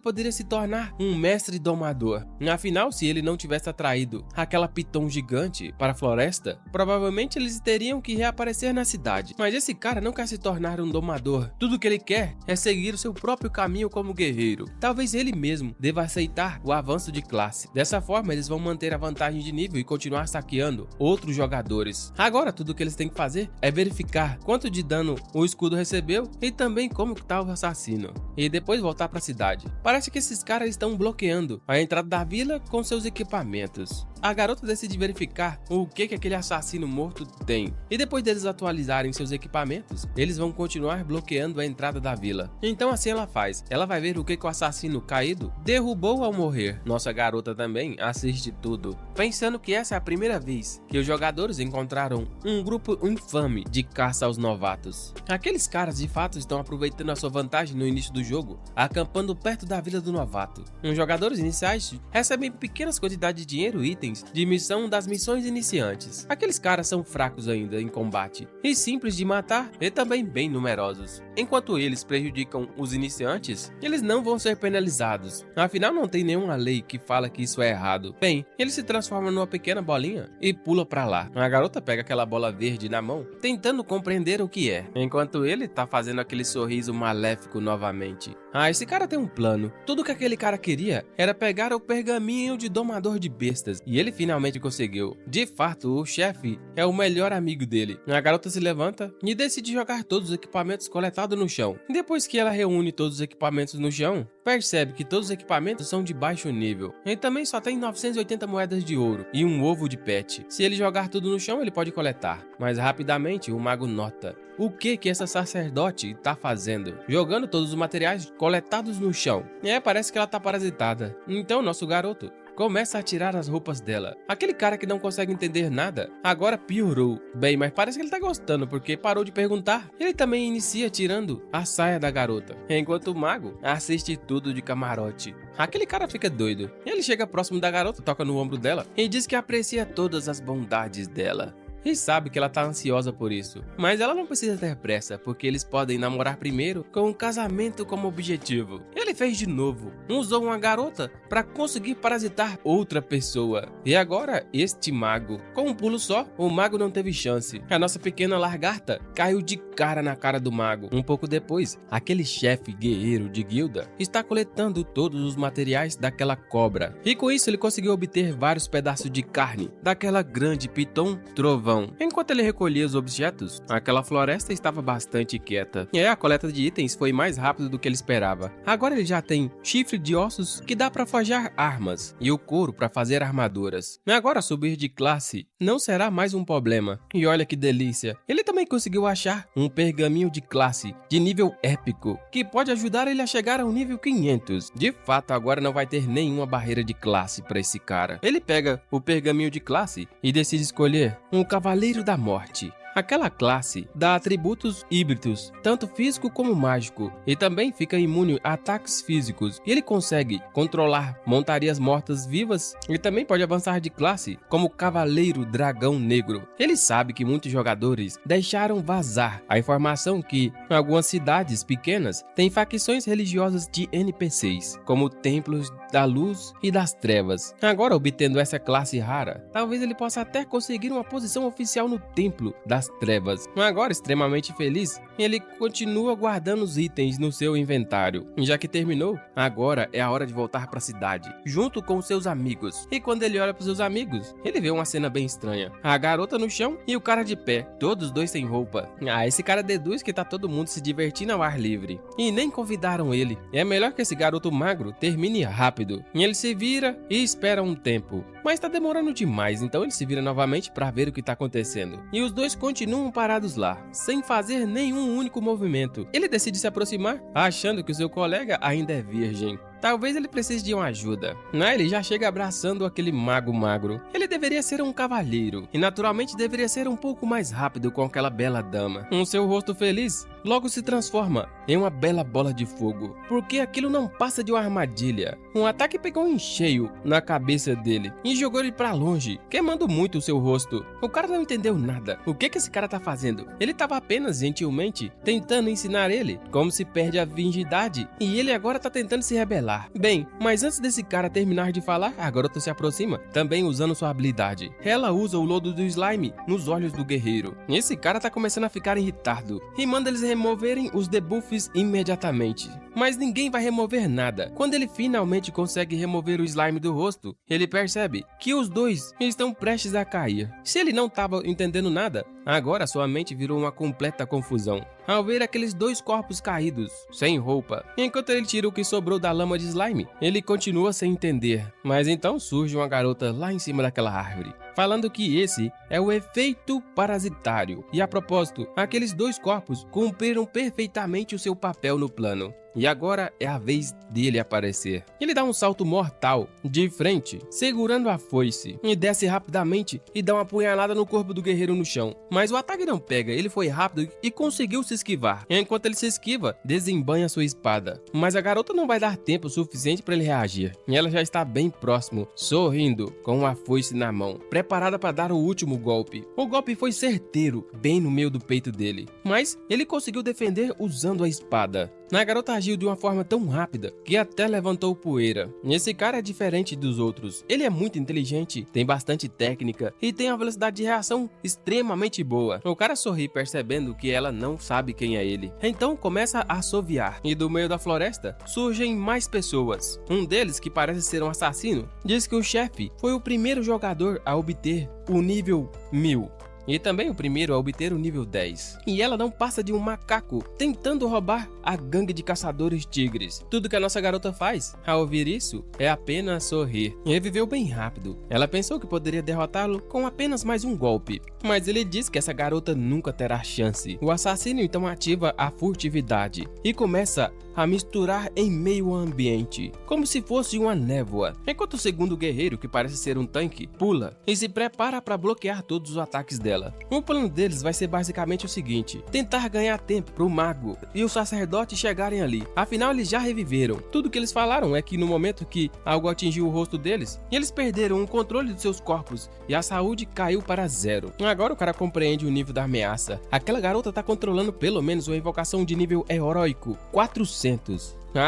poderia se tornar um mestre domador. Afinal, se ele não tivesse atraído aquela Piton gigante para a floresta, provavelmente eles teriam que reaparecer na cidade. Mas esse cara não quer se tornar um domador. Tudo que ele quer é seguir o seu próprio caminho como guerreiro. Talvez ele mesmo deva aceitar o avanço de classe. Dessa forma, eles vão manter a vantagem de nível e continuar saqueando outros jogadores. Agora, tudo que eles têm que fazer é verificar quanto de dano o escudo recebeu e também como está o assassino. E depois voltar para a cidade. Parece que esses caras estão bloqueando a entrada da vila com seus equipamentos. A garota decide verificar o que aquele assassino morto tem. E depois deles atualizarem seus equipamentos, eles vão continuar bloqueando a entrada da vila. Então assim ela faz. Ela vai ver o que o assassino caído derrubou ao morrer. Nossa garota também assiste tudo, pensando que essa é a primeira vez que os jogadores encontraram um grupo infame de caça aos novatos. Aqueles caras de fato estão aproveitando a sua vantagem no início do jogo, acampando perto da vila do novato. Os jogadores iniciais recebem pequenas quantidades de dinheiro e itens de missão das missões iniciantes. Aqueles caras são fracos ainda em combate e simples de matar e também bem numerosos. Enquanto eles prejudicam os iniciantes, eles não vão ser penalizados. Afinal, não tem nenhuma lei que fala que isso é errado. Bem, ele se transforma numa pequena bolinha e pula pra lá. A garota pega aquela bola verde na mão, tentando compreender o que é, enquanto ele tá fazendo aquele sorriso maléfico novamente. Esse cara tem um plano. Tudo que aquele cara queria era pegar o pergaminho de Domador de Bestas, e ele finalmente conseguiu. De fato, o chefe é o melhor amigo dele. A garota se levanta e decide jogar todos os equipamentos coletados no chão. Depois que ela reúne todos os equipamentos no chão, percebe que todos os equipamentos são de baixo nível. Ele também só tem 980 moedas de ouro e um ovo de pet. Se ele jogar tudo no chão, ele pode coletar. Mas rapidamente o mago nota o que essa sacerdote tá fazendo, jogando todos os materiais coletados no chão. Parece que ela tá parasitada. Então nosso garoto começa a tirar as roupas dela. Aquele cara que não consegue entender nada, agora piorou. Bem, mas parece que ele tá gostando, porque parou de perguntar. Ele também inicia tirando a saia da garota, enquanto o mago assiste tudo de camarote. Aquele cara fica doido. Ele chega próximo da garota, toca no ombro dela e diz que aprecia todas as bondades dela. E sabe que ela tá ansiosa por isso. Mas ela não precisa ter pressa, porque eles podem namorar primeiro com um casamento como objetivo. Ele fez de novo. Usou uma garota para conseguir parasitar outra pessoa. E agora, este mago. Com um pulo só, o mago não teve chance. A nossa pequena lagarta caiu de cara na cara do mago. Um pouco depois, aquele chefe guerreiro de guilda está coletando todos os materiais daquela cobra. E com isso ele conseguiu obter vários pedaços de carne daquela grande piton trovão. Enquanto ele recolhia os objetos, aquela floresta estava bastante quieta. E a coleta de itens foi mais rápido do que ele esperava. Agora ele já tem chifre de ossos que dá para forjar armas e o couro para fazer armaduras. E agora subir de classe não será mais um problema. E olha que delícia, ele também conseguiu achar um pergaminho de classe de nível épico que pode ajudar ele a chegar ao nível 500. De fato, agora não vai ter nenhuma barreira de classe para esse cara. Ele pega o pergaminho de classe e decide escolher um Cavaleiro da Morte. Aquela classe dá atributos híbridos, tanto físico como mágico, e também fica imune a ataques físicos. E ele consegue controlar montarias mortas-vivas e também pode avançar de classe como Cavaleiro Dragão Negro. Ele sabe que muitos jogadores deixaram vazar a informação que em algumas cidades pequenas tem facções religiosas de NPCs, como templos da luz e das trevas. Agora, obtendo essa classe rara, talvez ele possa até conseguir uma posição oficial no templo das trevas. Agora, extremamente feliz, ele continua guardando os itens no seu inventário. Já que terminou, agora é a hora de voltar para a cidade, junto com seus amigos. E quando ele olha para seus amigos, ele vê uma cena bem estranha. A garota no chão e o cara de pé, todos dois sem roupa. Esse cara deduz que tá todo mundo se divertindo ao ar livre. E nem convidaram ele. É melhor que esse garoto magro termine rápido. E ele se vira e espera um tempo. Mas tá demorando demais, então ele se vira novamente para ver o que tá acontecendo. E os dois continuam parados lá, sem fazer nenhum único movimento. Ele decide se aproximar, achando que o seu colega ainda é virgem. Talvez ele precise de uma ajuda. Ele já chega abraçando aquele mago magro. Ele deveria ser um cavalheiro e naturalmente deveria ser um pouco mais rápido com aquela bela dama. Seu rosto feliz logo se transforma em uma bela bola de fogo, porque aquilo não passa de uma armadilha. Um ataque pegou em cheio na cabeça dele e jogou ele pra longe, queimando muito o seu rosto. O cara não entendeu nada. O que esse cara tá fazendo? Ele tava apenas gentilmente tentando ensinar ele como se perde a virgindade e ele agora tá tentando se rebelar. Bem, mas antes desse cara terminar de falar, a garota se aproxima, também usando sua habilidade. Ela usa o lodo do slime nos olhos do guerreiro. Esse cara tá começando a ficar irritado e manda eles removerem os debuffs imediatamente. Mas ninguém vai remover nada. Quando ele finalmente consegue remover o slime do rosto, ele percebe que os dois estão prestes a cair. Se ele não estava entendendo nada, agora sua mente virou uma completa confusão ao ver aqueles dois corpos caídos, sem roupa. Enquanto ele tira o que sobrou da lama de slime, ele continua sem entender. Mas então surge uma garota lá em cima daquela árvore, falando que esse é o efeito parasitário. E a propósito, aqueles dois corpos cumpriram perfeitamente o seu papel no plano. E agora é a vez dele aparecer. Ele dá um salto mortal de frente, segurando a foice, e desce rapidamente e dá uma punhalada no corpo do guerreiro no chão. Mas o ataque não pega, ele foi rápido e conseguiu se esquivar. Enquanto ele se esquiva, desembanha sua espada. Mas a garota não vai dar tempo suficiente para ele reagir. E ela já está bem próximo, sorrindo, com a foice na mão, preparada para dar o último golpe. O golpe foi certeiro, bem no meio do peito dele. Mas ele conseguiu defender usando a espada. A garota agiu de uma forma tão rápida que até levantou poeira. Esse cara é diferente dos outros. Ele é muito inteligente, tem bastante técnica e tem uma velocidade de reação extremamente boa. O cara sorri percebendo que ela não sabe quem é ele. Então começa a assoviar e do meio da floresta surgem mais pessoas. Um deles, que parece ser um assassino, diz que o chefe foi o primeiro jogador a obter o nível 1000. E também o primeiro a obter o nível 10. E ela não passa de um macaco tentando roubar a gangue de caçadores tigres. Tudo que a nossa garota faz ao ouvir isso é apenas sorrir. E reviveu bem rápido. Ela pensou que poderia derrotá-lo com apenas mais um golpe. Mas ele diz que essa garota nunca terá chance. O assassino então ativa a furtividade e começa a misturar em meio ao ambiente, como se fosse uma névoa, enquanto o segundo guerreiro, que parece ser um tanque, pula e se prepara para bloquear todos os ataques dela. O plano deles vai ser basicamente o seguinte: tentar ganhar tempo pro mago e o sacerdote chegarem ali, afinal eles já reviveram. Tudo que eles falaram é que no momento que algo atingiu o rosto deles, eles perderam o controle de seus corpos e a saúde caiu para zero. Agora o cara compreende o nível da ameaça. Aquela garota tá controlando pelo menos uma invocação de nível heróico 400.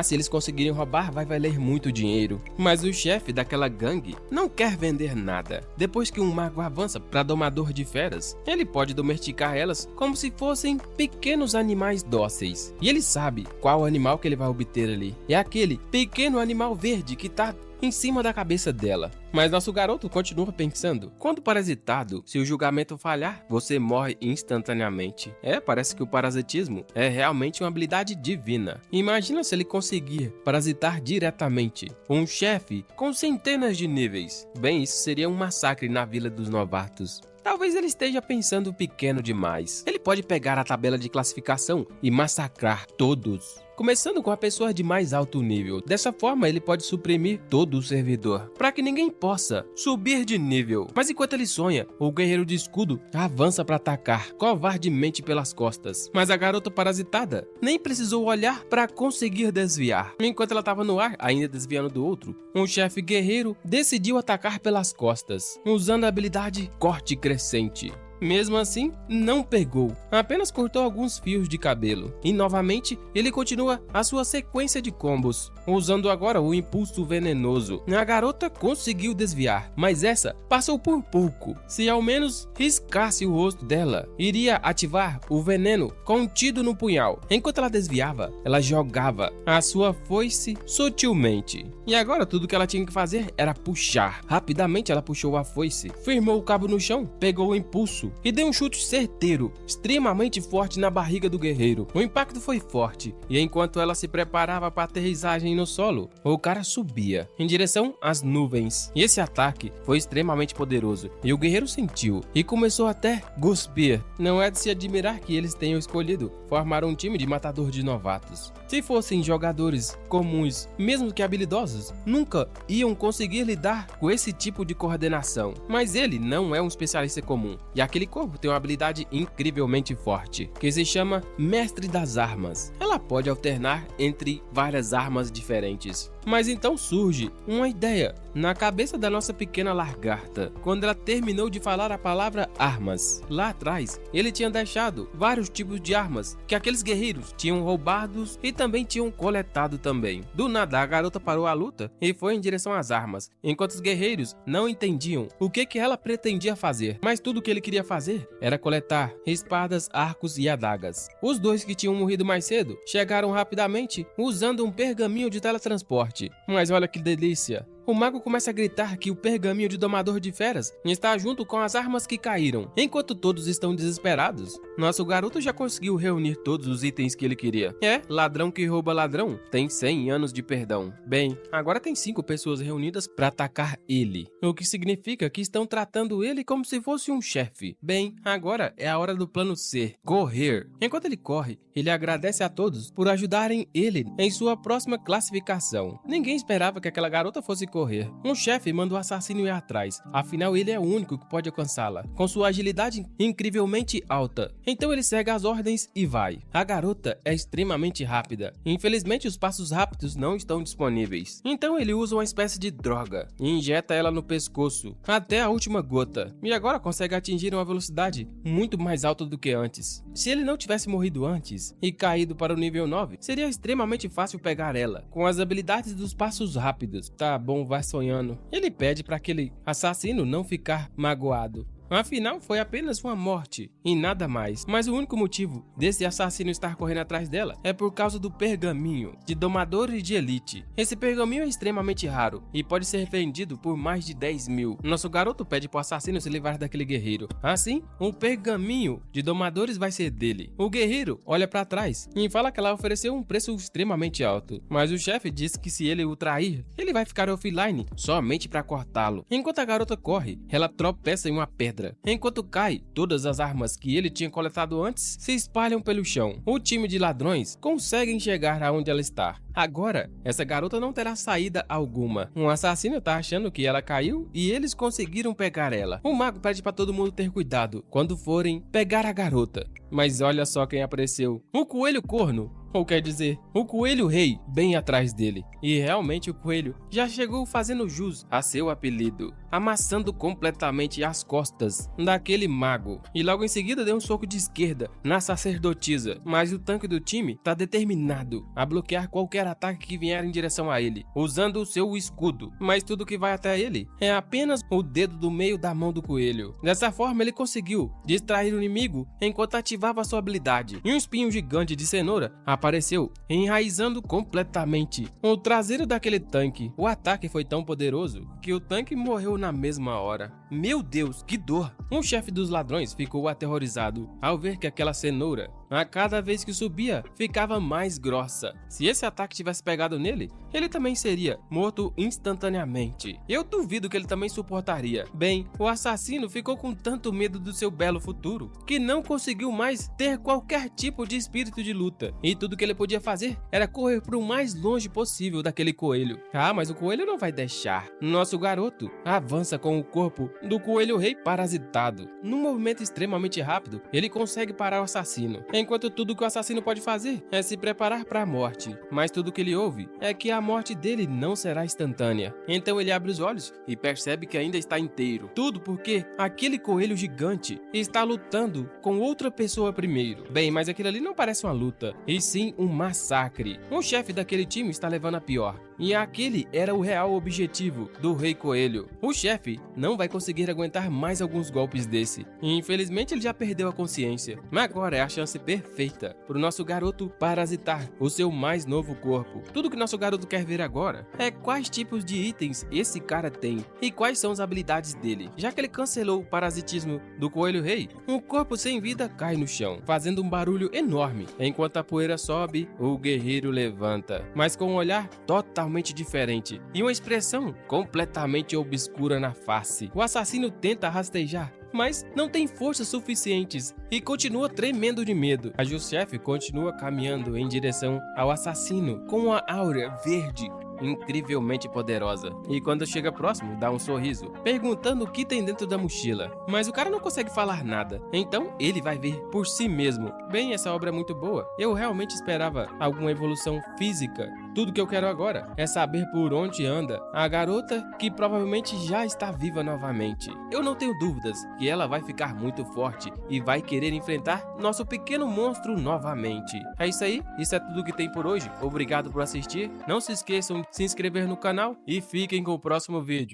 Se eles conseguirem roubar, vai valer muito dinheiro. Mas o chefe daquela gangue não quer vender nada. Depois que um mago avança para domador de feras, ele pode domesticar elas como se fossem pequenos animais dóceis. E ele sabe qual animal que ele vai obter ali. É aquele pequeno animal verde que tá em cima da cabeça dela. Mas nosso garoto continua pensando: quando parasitado, se o julgamento falhar, você morre instantaneamente. Parece que o parasitismo é realmente uma habilidade divina. Imagina se ele conseguir parasitar diretamente um chefe com centenas de níveis. Bem, isso seria um massacre na Vila dos Novatos. Talvez ele esteja pensando pequeno demais. Ele pode pegar a tabela de classificação e massacrar todos, começando com a pessoa de mais alto nível. Dessa forma, ele pode suprimir todo o servidor, para que ninguém possa subir de nível. Mas enquanto ele sonha, o guerreiro de escudo avança para atacar covardemente pelas costas. Mas a garota parasitada nem precisou olhar para conseguir desviar. Enquanto ela estava no ar, ainda desviando do outro, um chefe guerreiro decidiu atacar pelas costas, usando a habilidade corte crescente. Mesmo assim, não pegou, apenas cortou alguns fios de cabelo. E novamente, ele continua a sua sequência de combos, usando agora o impulso venenoso. A garota conseguiu desviar, mas essa passou por pouco. Se ao menos riscasse o rosto dela, iria ativar o veneno contido no punhal. Enquanto ela desviava, ela jogava a sua foice sutilmente. E agora tudo que ela tinha que fazer era puxar. Rapidamente ela puxou a foice, firmou o cabo no chão, pegou o impulso e deu um chute certeiro, extremamente forte na barriga do guerreiro. O impacto foi forte, e enquanto ela se preparava para a aterrissagem no solo, o cara subia em direção às nuvens. E esse ataque foi extremamente poderoso, e o guerreiro sentiu e começou até cuspir. Não é de se admirar que eles tenham escolhido formar um time de matador de novatos. Se fossem jogadores comuns, mesmo que habilidosos, nunca iam conseguir lidar com esse tipo de coordenação. Mas ele não é um especialista comum, e aquele corpo tem uma habilidade incrivelmente forte, que se chama Mestre das Armas. Ela pode alternar entre várias armas diferentes. Mas então surge uma ideia na cabeça da nossa pequena lagarta, quando ela terminou de falar a palavra armas. Lá atrás, ele tinha deixado vários tipos de armas que aqueles guerreiros tinham roubados e também tinham coletado também. Do nada, a garota parou a luta e foi em direção às armas, enquanto os guerreiros não entendiam o que ela pretendia fazer, mas tudo o que ele queria fazer era coletar espadas, arcos e adagas. Os dois que tinham morrido mais cedo chegaram rapidamente usando um pergaminho de teletransporte. Mas olha que delícia! O mago começa a gritar que o pergaminho de domador de feras está junto com as armas que caíram. Enquanto todos estão desesperados, nosso garoto já conseguiu reunir todos os itens que ele queria. Ladrão que rouba ladrão tem 100 anos de perdão. Bem, agora tem 5 pessoas reunidas para atacar ele, o que significa que estão tratando ele como se fosse um chefe. Bem, agora é a hora do plano C, correr. Enquanto ele corre, ele agradece a todos por ajudarem ele em sua próxima classificação. Ninguém esperava que aquela garota fosse correr. Um chefe manda o assassino ir atrás, afinal ele é o único que pode alcançá-la, com sua agilidade incrivelmente alta. Então ele segue as ordens e vai. A garota é extremamente rápida. Infelizmente os passos rápidos não estão disponíveis. Então ele usa uma espécie de droga e injeta ela no pescoço até a última gota. E agora consegue atingir uma velocidade muito mais alta do que antes. Se ele não tivesse morrido antes e caído para o nível 9, seria extremamente fácil pegar ela com as habilidades dos passos rápidos. Tá bom, vai sonhando. Ele pede para aquele assassino não ficar magoado. Afinal, foi apenas uma morte e nada mais. Mas o único motivo desse assassino estar correndo atrás dela é por causa do pergaminho de domadores de elite. Esse pergaminho é extremamente raro e pode ser vendido por mais de 10 mil. Nosso garoto pede para o assassino se livrar daquele guerreiro. Assim, o pergaminho de domadores vai ser dele. O guerreiro olha para trás e fala que ela ofereceu um preço extremamente alto. Mas o chefe diz que se ele o trair, ele vai ficar offline somente para cortá-lo. Enquanto a garota corre, ela tropeça em uma pedra entra. Enquanto cai, todas as armas que ele tinha coletado antes se espalham pelo chão. O time de ladrões consegue chegar aonde ela está. Agora, essa garota não terá saída alguma. Um assassino tá achando que ela caiu e eles conseguiram pegar ela. O mago pede para todo mundo ter cuidado quando forem pegar a garota. Mas olha só quem apareceu. O coelho corno. Ou quer dizer, o coelho rei bem atrás dele. E realmente o coelho já chegou fazendo jus a seu apelido, amassando completamente as costas daquele mago. E logo em seguida deu um soco de esquerda na sacerdotisa. Mas o tanque do time está determinado a bloquear qualquer ataque que vier em direção a ele, usando o seu escudo. Mas tudo que vai até ele é apenas o dedo do meio da mão do coelho. Dessa forma ele conseguiu distrair o inimigo enquanto ativava sua habilidade. E um espinho gigante de cenoura apareceu, enraizando completamente o traseiro daquele tanque. O ataque foi tão poderoso que o tanque morreu na mesma hora. Meu Deus, que dor! O chefe dos ladrões ficou aterrorizado ao ver que aquela cenoura, a cada vez que subia, ficava mais grossa. Se esse ataque tivesse pegado nele, ele também seria morto instantaneamente. Eu duvido que ele também suportaria. Bem, o assassino ficou com tanto medo do seu belo futuro que não conseguiu mais ter qualquer tipo de espírito de luta. E tudo que ele podia fazer era correr para o mais longe possível daquele coelho. Ah, mas o coelho não vai deixar. Nosso garoto avança com o corpo do coelho rei parasitado. Num movimento extremamente rápido, ele consegue parar o assassino. Enquanto tudo que o assassino pode fazer é se preparar para a morte. Mas tudo que ele ouve é que a morte dele não será instantânea. Então ele abre os olhos e percebe que ainda está inteiro. Tudo porque aquele coelho gigante está lutando com outra pessoa primeiro. Bem, mas aquilo ali não parece uma luta, e sim um massacre. O chefe daquele time está levando a pior. E aquele era o real objetivo do Rei Coelho. O chefe não vai conseguir aguentar mais alguns golpes desse. E infelizmente ele já perdeu a consciência. Mas agora é a chance perfeita para o nosso garoto parasitar o seu mais novo corpo. Tudo que nosso garoto quer ver agora é quais tipos de itens esse cara tem e quais são as habilidades dele. Já que ele cancelou o parasitismo do Coelho Rei, um corpo sem vida cai no chão, fazendo um barulho enorme. Enquanto a poeira sobe, o guerreiro levanta, mas com um olhar totalmente diferente e uma expressão completamente obscura na face. O assassino tenta rastejar, mas não tem forças suficientes e continua tremendo de medo. A Justicefe continua caminhando em direção ao assassino com uma áurea verde incrivelmente poderosa. E quando chega próximo, dá um sorriso, perguntando o que tem dentro da mochila. Mas o cara não consegue falar nada, então ele vai ver por si mesmo. Bem, essa obra é muito boa. Eu realmente esperava alguma evolução física. Tudo que eu quero agora é saber por onde anda a garota que provavelmente já está viva novamente. Eu não tenho dúvidas que ela vai ficar muito forte e vai querer enfrentar nosso pequeno monstro novamente. É isso aí, isso é tudo que tem por hoje. Obrigado por assistir. Não se esqueçam de se inscrever no canal e fiquem com o próximo vídeo.